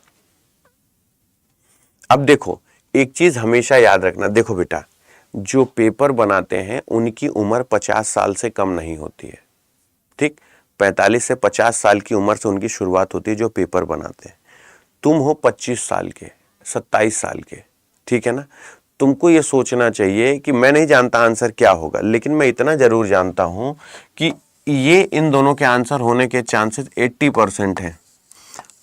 अब देखो, एक चीज हमेशा याद रखना, देखो बेटा, जो पेपर बनाते हैं उनकी उम्र 50 साल से कम नहीं होती है, ठीक। 45 से 50 साल की उम्र से उनकी शुरुआत होती है जो पेपर बनाते हैं। तुम हो 25 साल के, 27 साल के, ठीक है ना। तुमको ये सोचना चाहिए कि मैं नहीं जानता आंसर क्या होगा, लेकिन मैं इतना जरूर जानता हूं कि ये इन दोनों के आंसर होने के चांसेस 80% है,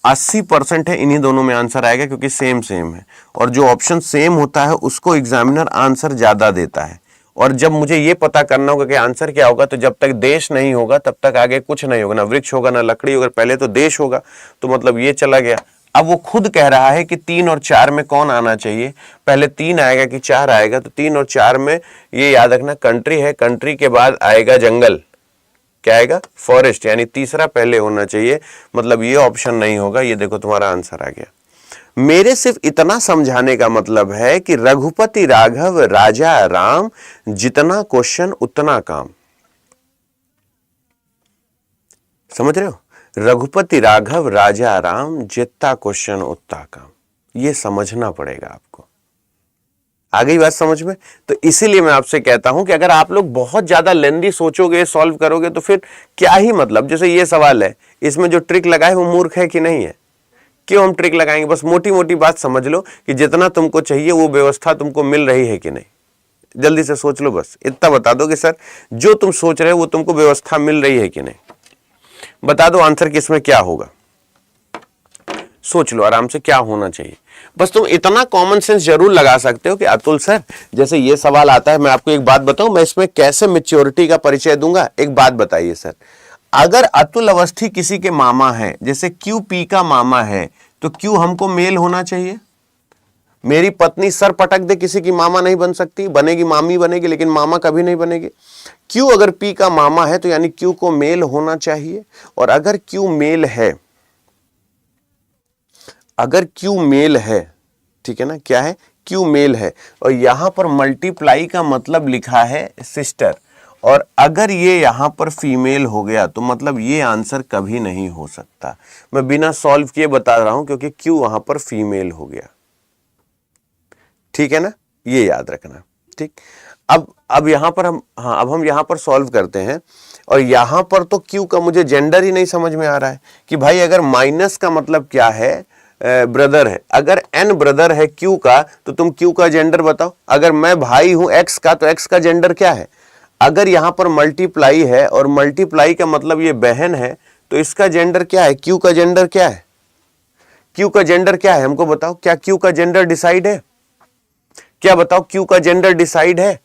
80% है इन्हीं दोनों में आंसर आएगा, क्योंकि सेम सेम है। और जो ऑप्शन सेम होता है उसको एग्जामिनर आंसर ज्यादा देता है। और जब मुझे ये पता करना होगा कि आंसर क्या होगा, तो जब तक देश नहीं होगा तब तक आगे कुछ नहीं होगा, ना वृक्ष होगा ना लकड़ी होगा, पहले तो देश होगा, तो मतलब ये चला गया। अब वो खुद कह रहा है कि 3 और 4 में कौन आना चाहिए, पहले 3 आएगा कि 4 आएगा, तो 3 और 4 में ये याद रखना कंट्री है, कंट्री के बाद आएगा जंगल, क्या आएगा? फॉरेस्ट, यानी तीसरा पहले होना चाहिए, मतलब ये ऑप्शन नहीं होगा। ये देखो तुम्हारा आंसर आ गया। मेरे सिर्फ इतना समझाने का मतलब है कि रघुपति राघव राजा राम, जितना क्वेश्चन उतना काम। समझ रहे हो? रघुपति राघव राजा राम, जितना क्वेश्चन उतना काम। ये समझना पड़ेगा आपको। आ गई बात समझ में? तो इसीलिए मैं आपसे कहता हूं कि अगर आप लोग बहुत ज्यादा लेंदी सोचोगे, सॉल्व करोगे, तो फिर क्या ही मतलब। जैसे ये सवाल है, इसमें जो ट्रिक लगाए वो मूर्ख है कि नहीं है? क्यों हम ट्रिक लगाएंगे? बस मोटी मोटी बात समझ लो कि जितना तुमको चाहिए वो व्यवस्था तुमको मिल रही है कि नहीं। जल्दी से सोच लो, बस इतना बता दो कि सर जो तुम सोच रहे हो वो तुमको व्यवस्था मिल रही है कि नहीं। बता दो आंसर किसमें क्या होगा। सोच लो आराम से क्या होना चाहिए। बस तुम इतना कॉमन सेंस जरूर लगा सकते हो कि अतुल सर, जैसे ये सवाल आता है, मैं आपको एक बात बताऊं, मैं इसमें कैसे मैच्योरिटी का परिचय दूंगा। एक बात बताइए सर, अगर अतुल अवस्थी किसी के मामा है, जैसे क्यू पी का मामा है, तो क्यू हमको मेल होना चाहिए। मेरी पत्नी सर पटक दे किसी की मामा नहीं बन सकती, बनेगी मामी बनेगी, लेकिन मामा कभी नहीं बनेगी। क्यू अगर पी का मामा है तो यानी क्यू को मेल होना चाहिए। और अगर क्यू मेल है, अगर क्यू मेल है, ठीक है ना, क्या है? क्यू मेल है, और यहां पर मल्टीप्लाई का मतलब लिखा है सिस्टर, और अगर ये यहां पर फीमेल हो गया तो मतलब ये आंसर कभी नहीं हो सकता। मैं बिना सॉल्व किए बता रहा हूं, क्योंकि क्यू वहां पर फीमेल हो गया, ठीक है ना, ये याद रखना, ठीक। अब यहां पर हम, हाँ, अब हम यहां पर सॉल्व करते हैं। और यहां पर तो क्यू का मुझे जेंडर ही नहीं समझ में आ रहा है कि भाई अगर माइनस का मतलब क्या है, ब्रदर है। अगर एन ब्रदर है क्यू का, तो तुम क्यू का जेंडर बताओ। अगर मैं भाई हूं एक्स का, तो एक्स का जेंडर क्या है? अगर यहां पर मल्टीप्लाई है और मल्टीप्लाई का मतलब ये बहन है, तो इसका जेंडर क्या है? क्यू का जेंडर क्या है? क्यू का जेंडर क्या है हमको बताओ। क्या क्यू का जेंडर डिसाइड है? क्या बताओ, क्यू का जेंडर डिसाइड है?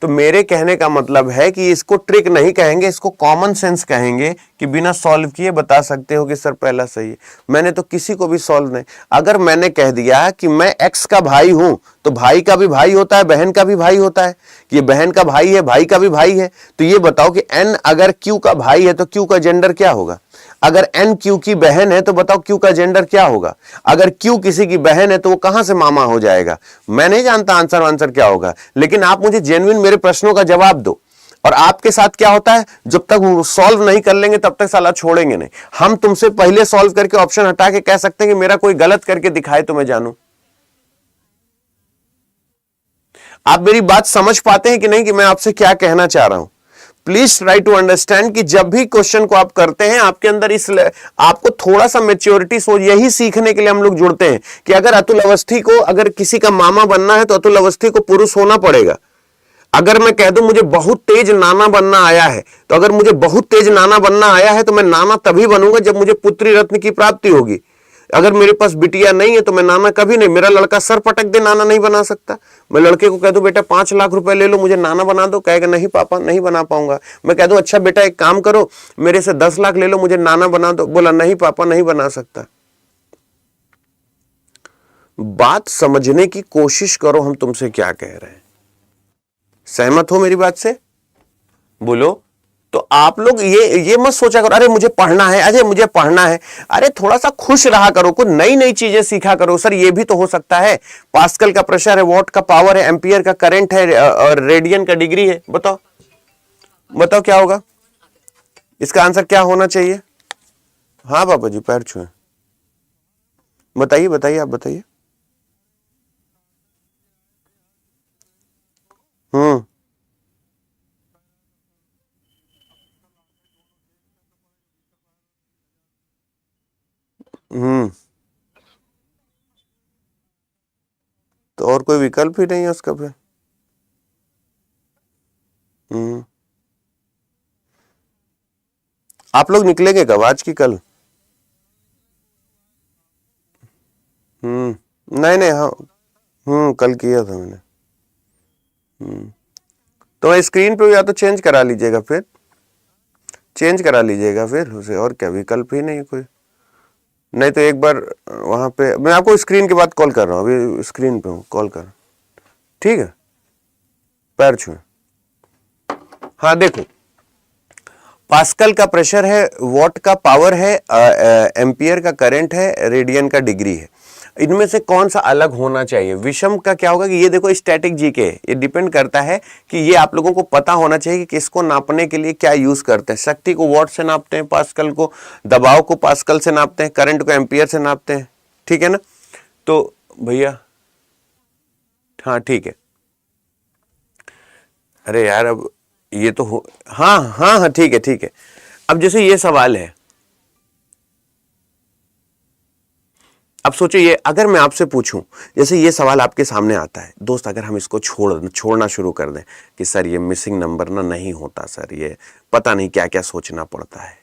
तो मेरे कहने का मतलब है कि इसको ट्रिक नहीं कहेंगे, इसको कॉमन सेंस कहेंगे कि बिना सॉल्व किए बता सकते हो कि सर पहला सही है। मैंने तो किसी को भी सॉल्व नहीं, अगर मैंने कह दिया कि मैं एक्स का भाई हूं तो भाई का भी भाई होता है, बहन का भी भाई होता है, ये बहन का भाई है, भाई का भी भाई है। तो ये बताओ कि एन अगर क्यू का भाई है तो क्यू का जेंडर क्या होगा? अगर एन क्यू की बहन है तो बताओ क्यू का जेंडर क्या होगा? अगर क्यू किसी की बहन है तो वो कहां से मामा हो जाएगा? मैं नहीं जानता आंसर क्या होगा, लेकिन आप मुझे जेन्युइन मेरे प्रश्नों का जवाब दो। और आपके साथ क्या होता है, जब तक वो सॉल्व नहीं कर लेंगे तब तक साला छोड़ेंगे नहीं। हम तुमसे पहले सॉल्व करके ऑप्शन हटा के कह सकते हैं कि मेरा कोई गलत करके दिखाए तो मैं जानूं। आप मेरी बात समझ पाते हैं कि नहीं कि मैं आपसे क्या कहना चाह रहा हूं? प्लीज ट्राई टू अंडरस्टैंड कि जब भी क्वेश्चन को आप करते हैं आपके अंदर इस आपको थोड़ा सा मेच्योरिटी सोच, यही सीखने के लिए हम लोग जुड़ते हैं कि अगर अतुल अवस्थी को अगर किसी का मामा बनना है तो अतुल अवस्थी को पुरुष होना पड़ेगा। अगर मैं कह दूं मुझे बहुत तेज नाना बनना आया है, तो अगर मुझे बहुत तेज नाना बनना आया है तो मैं नाना तभी बनूंगा जब मुझे पुत्री रत्न की प्राप्ति होगी। अगर मेरे पास बिटिया नहीं है तो मैं नाना कभी नहीं, मेरा लड़का सर पटक दे नाना नहीं बना सकता। मैं लड़के को कह दूं बेटा 5 लाख रुपए ले लो मुझे नाना बना दो, कहेगा नहीं पापा नहीं बना पाऊंगा। मैं कह दूं अच्छा बेटा एक काम करो मेरे से 10 लाख ले लो मुझे नाना बना दो, बोला नहीं पापा नहीं बना सकता। बात समझने की कोशिश करो, हम तुमसे क्या कह रहे हैं। सहमत हो मेरी बात से? बोलो। तो आप लोग ये मत सोचा करो अरे मुझे पढ़ना है, अरे मुझे पढ़ना है। अरे थोड़ा सा खुश रहा करो, कुछ नई नई चीजें सीखा करो। सर ये भी तो हो सकता है, पास्कल का प्रेशर है, वॉट का पावर है, एम्पियर का करंट है और रेडियन का डिग्री है। बताओ बताओ क्या होगा? इसका आंसर क्या होना चाहिए? हाँ पापा जी पैर छुए। बताइए बताइए आप बताइए। हम्म हम्म तो और कोई विकल्प ही नहीं है उसका फिर। हम्म आप लोग निकलेंगे कब, आज की कल? नहीं नहीं हाँ कल किया था मैंने। तो स्क्रीन पे या तो चेंज करा लीजिएगा, फिर चेंज करा लीजिएगा फिर उसे, और क्या विकल्प ही नहीं कोई। नहीं तो एक बार वहां पे मैं आपको स्क्रीन के बाद कॉल कर रहा हूँ, अभी स्क्रीन पे हूँ, कॉल कर। ठीक है पैर छुए। हाँ देखो, पास्कल का प्रेशर है, वॉट का पावर है, एम्पियर का करंट है, रेडियन का डिग्री है। इनमें से कौन सा अलग होना चाहिए? विषम का क्या होगा कि ये देखो स्टैटिक जीके, ये डिपेंड करता है कि ये आप लोगों को पता होना चाहिए कि किसको नापने के लिए क्या यूज करते हैं। शक्ति को वॉट से नापते हैं, पास्कल को, दबाव को पास्कल से नापते हैं, करंट को एम्पियर से नापते हैं। ठीक है ना? तो भैया हाँ ठीक है। अरे यार अब ये तो हो, हाँ हाँ हाँ ठीक है ठीक है। अब जैसे ये सवाल है, अब सोचो ये अगर मैं आपसे पूछूं, जैसे ये सवाल आपके सामने आता है दोस्त, अगर हम इसको छोड़ना शुरू कर दें कि सर ये मिसिंग नंबर ना नहीं होता, सर ये पता नहीं क्या क्या सोचना पड़ता है।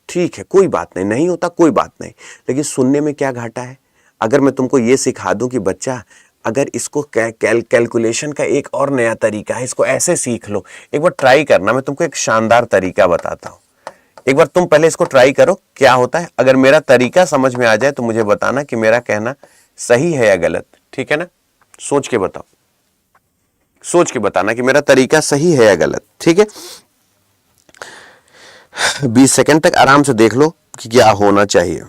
ठीक है कोई बात नहीं, नहीं होता कोई बात नहीं, लेकिन सुनने में क्या घाटा है? अगर मैं तुमको ये सिखा दूं कि बच्चा अगर इसको कैलकुलेशन का एक और नया तरीका है, इसको ऐसे सीख लो, एक बार ट्राई करना। मैं तुमको एक शानदार तरीका बताता हूं, एक बार तुम पहले इसको ट्राई करो क्या होता है। अगर मेरा तरीका समझ में आ जाए तो मुझे बताना कि मेरा कहना सही है या गलत। ठीक है ना? सोच के बताओ, सोच के बताना कि मेरा तरीका सही है या गलत। ठीक है? 20 सेकंड तक आराम से देख लो कि क्या होना चाहिए।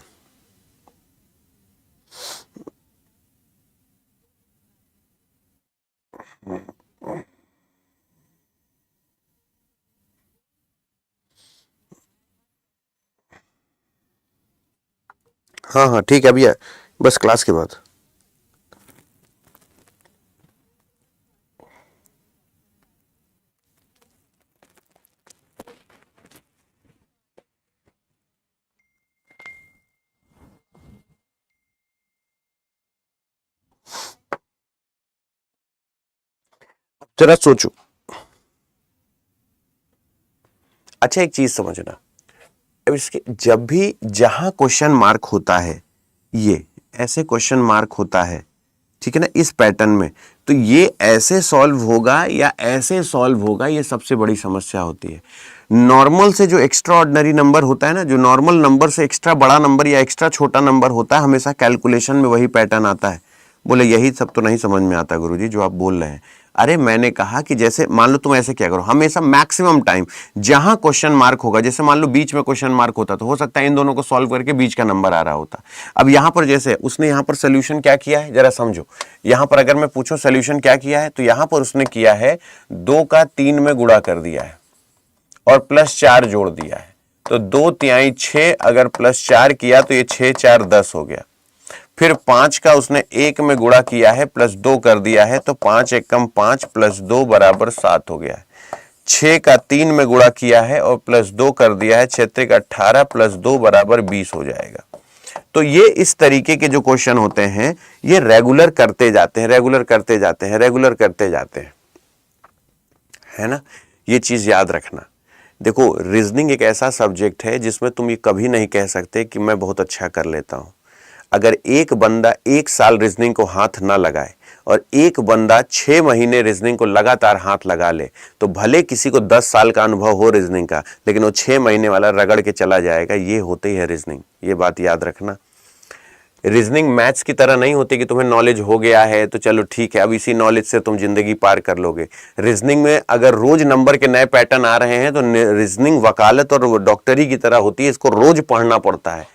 हाँ हाँ ठीक है भैया, बस क्लास के बाद। जरा सोचो। अच्छा एक चीज समझना, अब इसके जब भी जहां क्वेश्चन मार्क होता है, ये ऐसे क्वेश्चन मार्क होता है, ठीक है ना, इस पैटर्न में, तो ये ऐसे सॉल्व होगा या ऐसे सॉल्व होगा, ये सबसे बड़ी समस्या होती है। नॉर्मल से जो एक्स्ट्रा ऑर्डिनरी नंबर होता है ना, जो नॉर्मल नंबर से एक्स्ट्रा बड़ा नंबर या एक्स्ट्रा छोटा नंबर होता है, हमेशा कैलकुलेशन में वही पैटर्न आता है। बोले यही सब तो नहीं समझ में आता गुरुजी जो आप बोल रहे हैं। अरे मैंने कहा कि जैसे मान लो तुम ऐसे क्या करो, हमेशा मैक्सिमम टाइम जहां क्वेश्चन मार्क होगा, जैसे मान लो बीच में क्वेश्चन मार्क होता तो हो सकता है इन दोनों को सॉल्व करके बीच का नंबर आ रहा होता। अब यहां पर जैसे उसने यहां पर सोल्यूशन क्या किया है जरा समझो। यहां पर अगर मैं पूछूं सोल्यूशन क्या किया है, तो यहां पर उसने किया है 2 का 3 में गुणा कर दिया है और +4 जोड़ दिया है। तो 2 तिहाई 6 अगर +4 किया तो ये 6 4 10 हो गया। फिर 5 का उसने 1 में गुणा किया है +2 कर दिया है, तो 5 एकम 5 +2 बराबर 7 हो गया है। 6 का 3 में गुणा किया है और +2 कर दिया है, 6 3 18 +2 बराबर 20 हो जाएगा। तो ये इस तरीके के जो क्वेश्चन होते हैं ये रेगुलर करते जाते हैं, रेगुलर करते जाते हैं, रेगुलर करते जाते हैं, है ना। ये चीज याद रखना। देखो रीजनिंग एक ऐसा सब्जेक्ट है जिसमें तुम ये कभी नहीं कह सकते कि मैं बहुत अच्छा कर लेता हूं। अगर एक बंदा 1 साल रीजनिंग को हाथ ना लगाए और एक बंदा 6 महीने रीजनिंग को लगातार हाथ लगा ले, तो भले किसी को 10 साल का अनुभव हो रीजनिंग का, लेकिन वो 6 महीने वाला रगड़ के चला जाएगा। ये होती है रीजनिंग, ये बात याद रखना। रीजनिंग मैथ्स की तरह नहीं होती कि तुम्हें नॉलेज हो गया है तो चलो ठीक है अब इसी नॉलेज से तुम जिंदगी पार कर लोगे। रीजनिंग में अगर रोज नंबर के नए पैटर्न आ रहे हैं तो रीजनिंग वकालत और डॉक्टरी की तरह होती है, इसको रोज पढ़ना पड़ता है।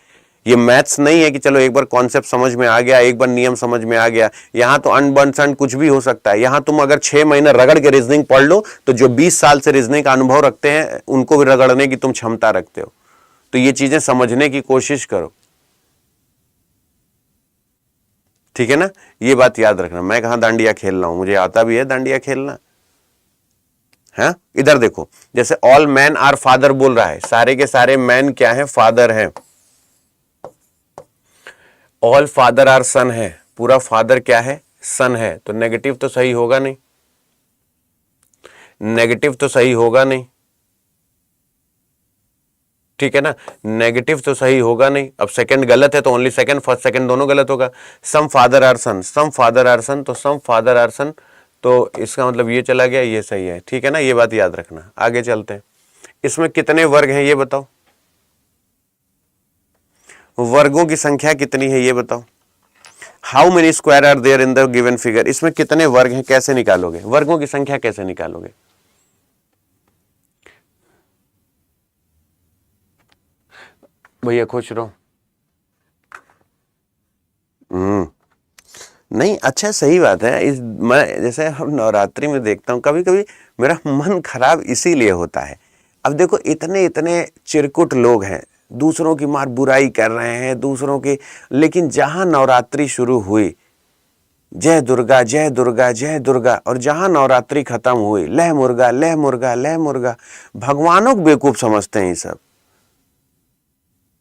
ये मैथ्स नहीं है कि चलो एक बार कॉन्सेप्ट समझ में आ गया, एक बार नियम समझ में आ गया। यहां तो अनबनसंड कुछ भी हो सकता है। यहां तुम अगर 6 महीने रगड़ के रीजनिंग पढ़ लो तो जो 20 साल से रीजनिंग का अनुभव रखते हैं उनको भी रगड़ने की तुम क्षमता रखते हो। तो ये चीजें समझने की कोशिश करो, ठीक है ना। ये बात याद रखना। मैं कहां डांडिया खेल रहा हूं, मुझे आता भी है डांडिया खेलना है। इधर देखो, जैसे ऑल मैन आर फादर बोल रहा है, सारे के सारे मैन क्या है, फादर है। ऑल फादर आर सन है, पूरा फादर क्या है, सन है। तो नेगेटिव तो सही होगा नहीं, नेगेटिव तो सही होगा नहीं, ठीक है ना। नेगेटिव तो सही होगा नहीं। अब सेकंड गलत है तो ओनली सेकंड, फर्स्ट सेकंड दोनों गलत होगा। Some father are son, some father are son, तो सम फादर आर सन, तो इसका मतलब ये चला गया, ये सही है, ठीक है ना। ये बात याद रखना। आगे चलते हैं। इसमें कितने वर्ग हैं ये बताओ, वर्गों की संख्या कितनी है ये बताओ। How many square are there in the given figure, इसमें कितने वर्ग हैं, कैसे निकालोगे, वर्गों की संख्या कैसे निकालोगे। भैया खुश रहो। नहीं अच्छा सही बात है। इस मैं जैसे हम नवरात्रि में देखता हूँ कभी कभी मेरा मन खराब इसीलिए होता है। अब देखो इतने इतने चिरकुट लोग हैं, दूसरों की मार बुराई कर रहे हैं दूसरों की, लेकिन जहां नवरात्रि शुरू हुई जय दुर्गा जय दुर्गा जय दुर्गा, और जहां नवरात्रि खत्म हुई लह मुर्गा लह मुर्गा लह मुर्गा। भगवानों को बेवकूफ समझते हैं ये सब,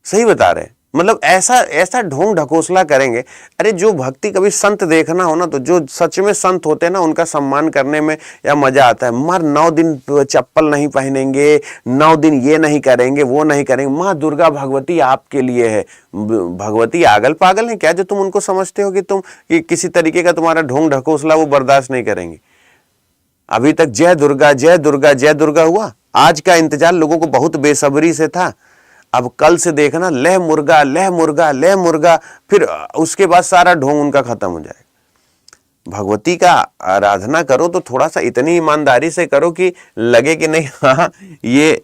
सही बता रहे हैं। मतलब ऐसा ऐसा ढोंग ढकोसला करेंगे। अरे जो भक्ति कभी संत देखना हो ना, तो जो सच में संत होते हैं ना उनका सम्मान करने में या मजा आता है। मर 9 दिन चप्पल नहीं पहनेंगे, 9 दिन ये नहीं करेंगे वो नहीं करेंगे। माँ दुर्गा भगवती आपके लिए है। भगवती आगल पागल है क्या जो तुम उनको समझते हो कि तुम कि किसी तरीके का तुम्हारा ढोंग ढकोसला वो बर्दाश्त नहीं करेंगे। अभी तक जय दुर्गा जय दुर्गा जय दुर्गा हुआ, आज का इंतजार लोगों को बहुत बेसब्री से था। अब कल से देखना लह मुर्गा लह मुर्गा लह मुर्गा, फिर उसके बाद सारा ढोंग उनका खत्म हो जाएगा। भगवती का आराधना करो तो थोड़ा सा इतनी ईमानदारी से करो कि लगे कि नहीं हाँ ये।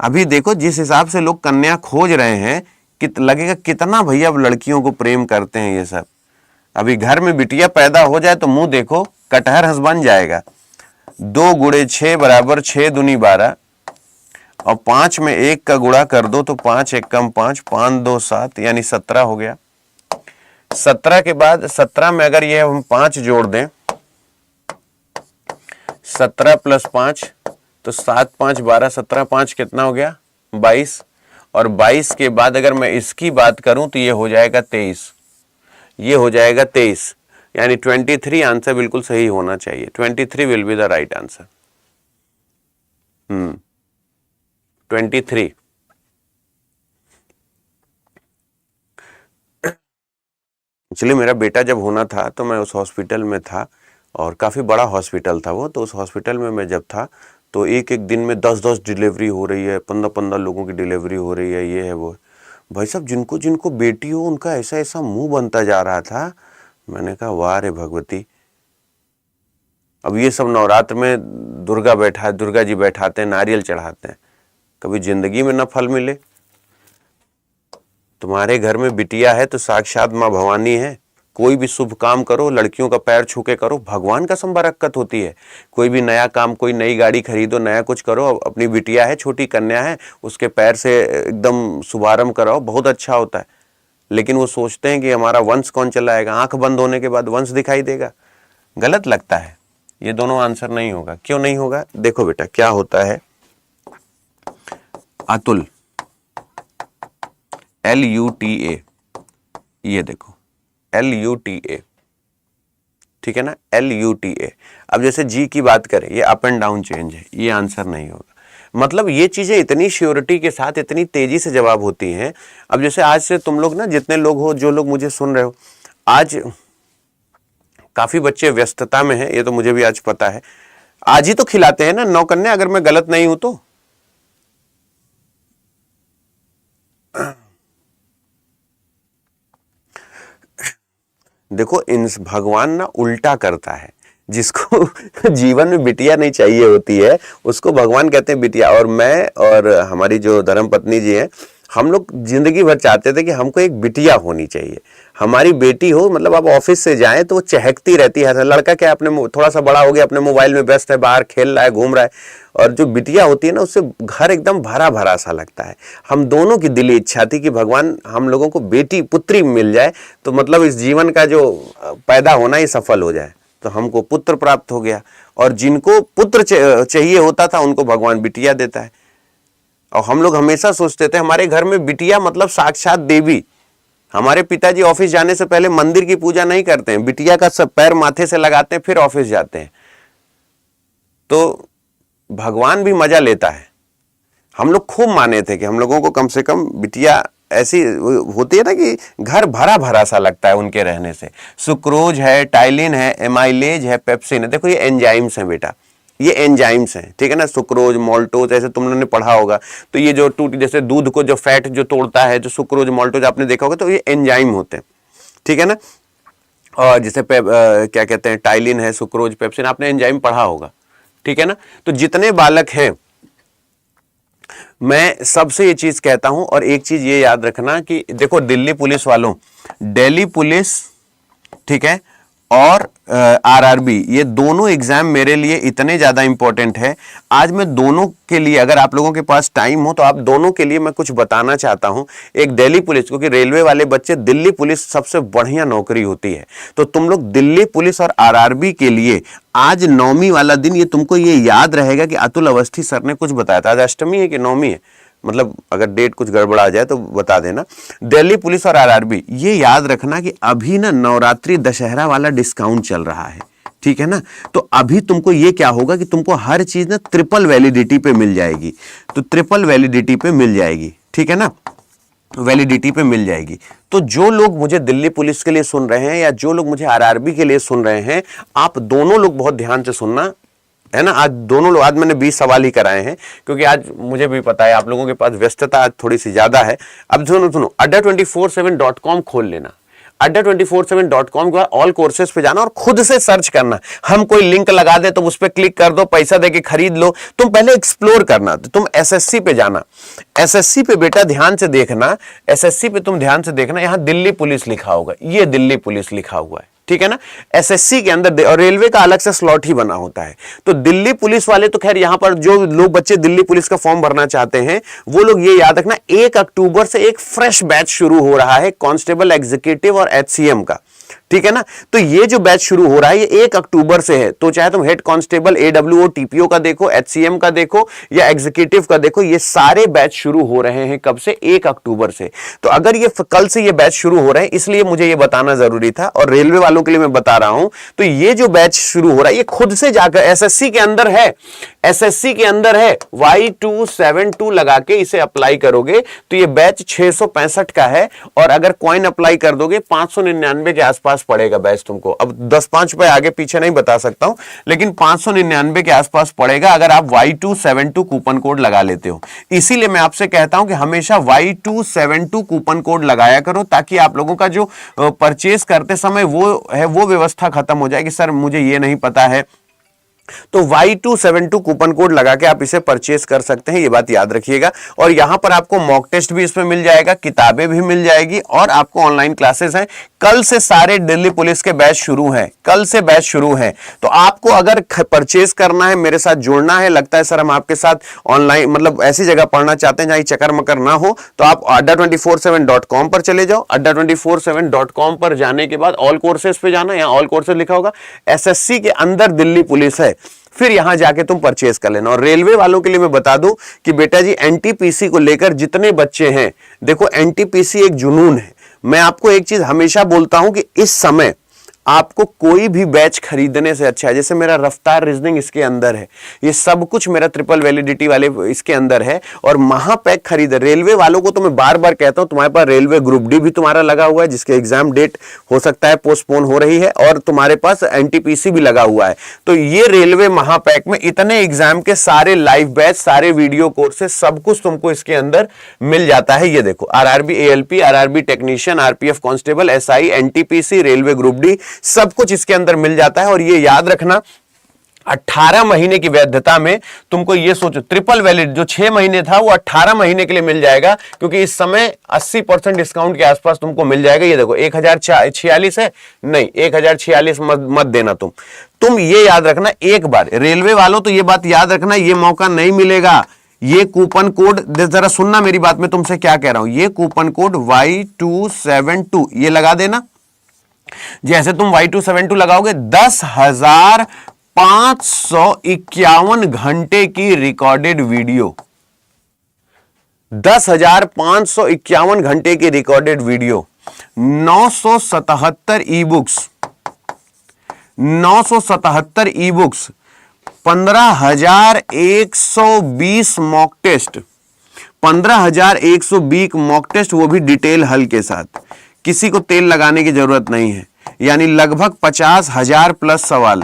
अभी देखो जिस हिसाब से लोग कन्या खोज रहे हैं, लगेगा कितना भैया अब लड़कियों को प्रेम करते हैं ये सब। अभी घर में बिटिया पैदा हो जाए तो मुंह देखो कटहर हंस बन जाएगा। 2 गुणे 6 बराबर 6 दूनी 12, और 5 में 1 का गुणा कर दो तो 5 1 कम 5 5 2 7 यानी 17 हो गया। 17 के बाद 17 में अगर ये हम 5 जोड़ दें, 17 + 5 तो 7 5 12, 17 5 कितना हो गया 22, और 22 के बाद अगर मैं इसकी बात करूं तो ये हो जाएगा 23, ये हो जाएगा 23, यानी 23 आंसर बिल्कुल सही होना चाहिए। 23 will be the right answer. 23। Actually मेरा बेटा जब होना था तो मैं उस हॉस्पिटल में था, और काफ़ी बड़ा हॉस्पिटल था वो। तो उस हॉस्पिटल में मैं जब था तो एक एक दिन में 10-10 डिलीवरी हो रही है, 15-15 लोगों की डिलीवरी हो रही है, ये है वो है। भाई साहब, जिनको जिनको बेटी हो उनका ऐसा ऐसा मुंह बनता जा रहा था। मैंने कहा वाह रे भगवती। अब ये सब नवरात्र में दुर्गा जी बैठाते हैं, नारियल चढ़ाते हैं, कभी जिंदगी में ना फल मिले। तुम्हारे घर में बिटिया है तो साक्षात माँ भवानी है। कोई भी शुभ काम करो, लड़कियों का पैर छू के करो, भगवान का संबरकत होती है। कोई भी नया काम, कोई नई गाड़ी खरीदो, नया कुछ करो, अपनी बिटिया है, छोटी कन्या है, उसके पैर से एकदम शुभारंभ कराओ, बहुत अच्छा होता है। लेकिन वो सोचते हैं कि हमारा वंश कौन चलाएगा, आंख बंद होने के बाद वंश दिखाई देगा। गलत लगता है। ये दोनों आंसर नहीं होगा। क्यों नहीं होगा? देखो बेटा क्या होता है। अतुल, LUTA, ये देखो LUTA, ठीक है ना, LUTA। अब जैसे जी की बात करें, ये अप एंड डाउन चेंज है, ये आंसर नहीं होगा। मतलब ये चीजें इतनी श्योरिटी के साथ, इतनी तेजी से जवाब होती हैं। अब जैसे आज से तुम लोग ना, जितने लोग हो, जो लोग मुझे सुन रहे हो, आज काफी बच्चे व्यस्तता में हैं, ये तो मुझे भी आज पता है। आज ही तो खिलाते हैं ना 9 कन्या, अगर मैं गलत नहीं हूं तो। देखो, इन भगवान ना उल्टा करता है। जिसको जीवन में बिटिया नहीं चाहिए होती है उसको भगवान कहते हैं बिटिया। और मैं और हमारी जो धर्मपत्नी जी हैं, हम लोग जिंदगी भर चाहते थे कि हमको एक बिटिया होनी चाहिए, हमारी बेटी हो। मतलब आप ऑफिस से जाएं तो वो चहकती रहती है। लड़का क्या, अपने थोड़ा सा बड़ा हो गया, अपने मोबाइल में व्यस्त है, बाहर खेल रहा है, घूम रहा है। और जो बिटिया होती है ना, उससे घर एकदम भरा भरा सा लगता है। हम दोनों की दिली इच्छा थी कि भगवान हम लोगों को बेटी पुत्री मिल जाए, तो मतलब इस जीवन का जो पैदा होना ही सफल हो जाए। तो हमको पुत्र प्राप्त हो गया। और जिनको पुत्र चाहिए होता था उनको भगवान बिटिया देता है। और हम लोग हमेशा सोचते थे हमारे घर में बिटिया मतलब साक्षात देवी। हमारे पिताजी ऑफिस जाने से पहले मंदिर की पूजा नहीं करते हैं, बिटिया का सब पैर माथे से लगाते हैं, फिर ऑफिस जाते हैं। तो भगवान भी मजा लेता है। हम लोग खूब माने थे कि हम लोगों को कम से कम बिटिया ऐसी होती है ना कि घर भरा भरा सा लगता है उनके रहने से। सुक्रोज है, टाइलिन है, एमाइलेज है, पेप्सिन है। देखो ये एंजाइम्स हैं बेटा, ये एंजाइम्स हैं, ठीक है ना। सुक्रोज, मोल्टोज, ऐसे तुम लोगों ने पढ़ा होगा। तो ये जो जैसे दूध को जो फैट जो तोड़ता है, जो सुक्रोज, मोल्टोज आपने देखा होगा, तो ये एंजाइम होते हैं, ठीक है ना। और जैसे क्या कहते हैं, टाइलिन है, सुक्रोज, पेप्सिन, आपने एंजाइम पढ़ा होगा, ठीक है ना। तो जितने बालक हैं, मैं सबसे ये चीज कहता हूं। और एक चीज ये याद रखना कि देखो, दिल्ली पुलिस वालों, दिल्ली पुलिस, ठीक है, और RRB, ये दोनों एग्जाम मेरे लिए इतने ज्यादा इंपॉर्टेंट है। आज मैं दोनों के लिए, अगर आप लोगों के पास टाइम हो तो आप दोनों के लिए मैं कुछ बताना चाहता हूं। एक दिल्ली पुलिस, क्योंकि रेलवे वाले बच्चे, दिल्ली पुलिस सबसे बढ़िया नौकरी होती है। तो तुम लोग दिल्ली पुलिस और RRB के लिए आज 9वीं वाला दिन, ये तुमको ये याद रहेगा कि अतुल अवस्थी सर ने कुछ बताया था। आज अष्टमी है कि 9वीं है, मतलब अगर डेट कुछ गड़बड़ा आ जाए तो बता देना। दिल्ली पुलिस और RRB, ये याद रखना कि अभी ना नवरात्रि दशहरा वाला डिस्काउंट चल रहा है, ठीक है ना। तो अभी तुमको ये क्या होगा कि तुमको हर चीज ना ट्रिपल वैलिडिटी पे मिल जाएगी। तो ट्रिपल वैलिडिटी पे मिल जाएगी, ठीक है ना, वैलिडिटी पे मिल जाएगी। तो जो लोग मुझे दिल्ली पुलिस के लिए सुन रहे हैं या जो लोग मुझे RRB के लिए सुन रहे हैं, आप दोनों लोग बहुत ध्यान से सुनना, है ना। आज दोनों लोग, आज मैंने 20 सवाल ही कराए हैं, क्योंकि आज मुझे भी पता है आप लोगों के पास व्यस्तता आज थोड़ी सी ज्यादा है। अब सुनो, adda247.com खोल लेना। adda247.com के ऑल कोर्सेज पे जाना और खुद से सर्च करना। हम कोई लिंक लगा दे तो उस पर क्लिक कर दो, पैसा देके खरीद लो। तुम पहले एक्सप्लोर करना। तो तुम SSC पे जाना। SSC पे बेटा ध्यान से देखना, SSC पे तुम ध्यान से देखना, यहां दिल्ली पुलिस लिखा होगा, ये दिल्ली पुलिस लिखा हुआ है, ठीक है ना। SSC के अंदर और रेलवे का अलग से स्लॉट ही बना होता है। तो दिल्ली पुलिस वाले तो खैर, यहां पर जो लोग बच्चे दिल्ली पुलिस का फॉर्म भरना चाहते हैं, वो लोग ये याद रखना, 1 अक्टूबर से एक फ्रेश बैच शुरू हो रहा है कांस्टेबल, एग्जीक्यूटिव और HCM का, ठीक है ना। तो ये जो बैच शुरू हो रहा है ये 1 अक्टूबर से है। तो चाहे तुम हेड कांस्टेबल, एडब्ल्यूओ, टीपीओ का देखो, एचसीएम का देखो या एग्जीक्यूटिव का देखो, ये सारे बैच शुरू हो रहे हैं कब से? 1 अक्टूबर से। तो अगर ये कल से ये बैच शुरू हो रहे हैं, इसलिए मुझे ये बताना जरूरी था। और रेलवे वालों के लिए मैं बता रहा हूं, तो ये जो बैच शुरू हो रहा है ये खुद से जाकर एसएससी के अंदर है, एसएससी के अंदर है। Y272 लगा के इसे अप्लाई करोगे तो ये बैच 665 का है। और अगर कॉइन अप्लाई कर दोगे 599 के आसपास पड़ेगा बैच तुमको। अब 10-5 रुपए आगे पीछे नहीं बता सकता हूं, लेकिन 599 के आसपास पड़ेगा अगर आप Y272 कूपन कोड लगा लेते हो। इसीलिए मैं आपसे कहता हूं कि हमेशा Y272 कूपन कोड लगाया करो, ताकि आप लोगों का जो परचेस करते समय वो व्यवस्था खत्म हो जाए कि सर मुझे ये नहीं पता है। तो Y272 कूपन कोड लगा के आप इसे परचेस कर सकते हैं, ये बात याद रखिएगा। और यहां पर आपको मॉक टेस्ट भी इसमें मिल जाएगा, किताबें भी मिल जाएगी और आपको ऑनलाइन क्लासेस हैं। कल से सारे दिल्ली पुलिस के बैच शुरू हैं, कल से बैच शुरू हैं। तो आपको अगर परचेस करना है, मेरे साथ जुड़ना है, लगता है सर हम आपके साथ ऑनलाइन मतलब ऐसी जगह पढ़ना चाहते हैं जहां चक्कर मकर ना हो, तो आप adda247.com पर चले जाओ। adda247.com पर जाने के बाद ऑल कोर्सेज पे जाना, यहां ऑल कोर्सेज लिखा होगा, एसएससी के अंदर दिल्ली पुलिस है, फिर यहां जाके तुम परचेस कर लेना। और रेलवे वालों के लिए मैं बता दूं कि बेटा जी एनटीपीसी को लेकर जितने बच्चे हैं, देखो एनटीपीसी एक जुनून है। मैं आपको एक चीज हमेशा बोलता हूं कि इस समय आपको कोई भी बैच खरीदने से अच्छा है, जैसे मेरा रफ्तार रीजनिंग इसके अंदर है, ये सब कुछ मेरा ट्रिपल वैलिडिटी वाले इसके अंदर है। और महापैक खरीद, रेलवे वालों को तो मैं बार बार कहता हूं, तुम्हारे पास रेलवे ग्रुप डी भी तुम्हारा लगा हुआ है जिसके एग्जाम डेट हो सकता है पोस्टपोन हो रही है, और तुम्हारे पास एनटीपीसी भी लगा हुआ है। तो ये रेलवे महापैक में इतने एग्जाम के सारे लाइव बैच, सारे वीडियो कोर्सेज, सब कुछ तुमको इसके अंदर मिल जाता है। ये देखो RRB ALP, RRB technician, RPF constable, SI, NTPC, railway group D, सब कुछ इसके अंदर मिल जाता है। और ये याद रखना 18 महीने की वैधता में तुमको ये सोचो, ट्रिपल वैलिड जो 6 महीने था वो 18 महीने के लिए मिल जाएगा, क्योंकि इस समय 80% डिस्काउंट के आसपास तुमको मिल जाएगा। ये देखो 1046 है, नहीं 1046 मत देना तुम ये याद रखना एक बार। रेलवे वालों तो ये बात याद रखना, ये मौका नहीं मिलेगा। ये कूपन कोड जरा सुनना मेरी बात, मैं तुमसे क्या कह रहा हूं, ये कूपन कोड Y272 ये लगा देना। जैसे तुम Y272 लगाओगे 10,551 घंटे की रिकॉर्डेड वीडियो, 10,551 घंटे की recorded video, 977 e books, 977 e books, 15,120 mock test, 15,120 mock test, वो भी डिटेल हल के साथ, किसी को तेल लगाने की जरूरत नहीं है, यानी लगभग 50,000 प्लस सवाल।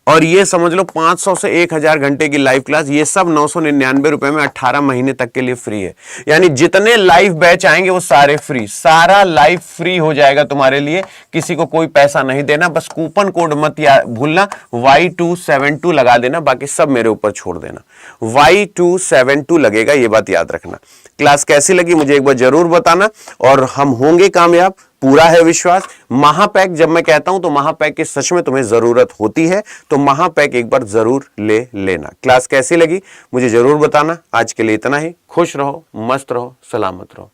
और ये समझ लो 500 से 1,000 घंटे की लाइव क्लास, ये सब 999 रुपए में 18 महीने तक के लिए फ्री है। यानी जितने लाइव बैच आएंगे वो सारे फ्री, सारा लाइव फ्री हो जाएगा तुम्हारे लिए, किसी को कोई पैसा नहीं देना। बस कूपन कोड मत भूलना, Y272 लगा देना, बाकी सब मेरे ऊपर छोड़ देना। Y272 लगेगा, ये बात याद रखना। क्लास कैसी लगी मुझे एक बार जरूर बताना, और हम होंगे कामयाब, पूरा है विश्वास। महापैक जब मैं कहता हूं तो महापैक की सच में तुम्हें जरूरत होती है, तो महापैक एक बार जरूर ले लेना। क्लास कैसी लगी मुझे जरूर बताना। आज के लिए इतना ही। खुश रहो, मस्त रहो, सलामत रहो।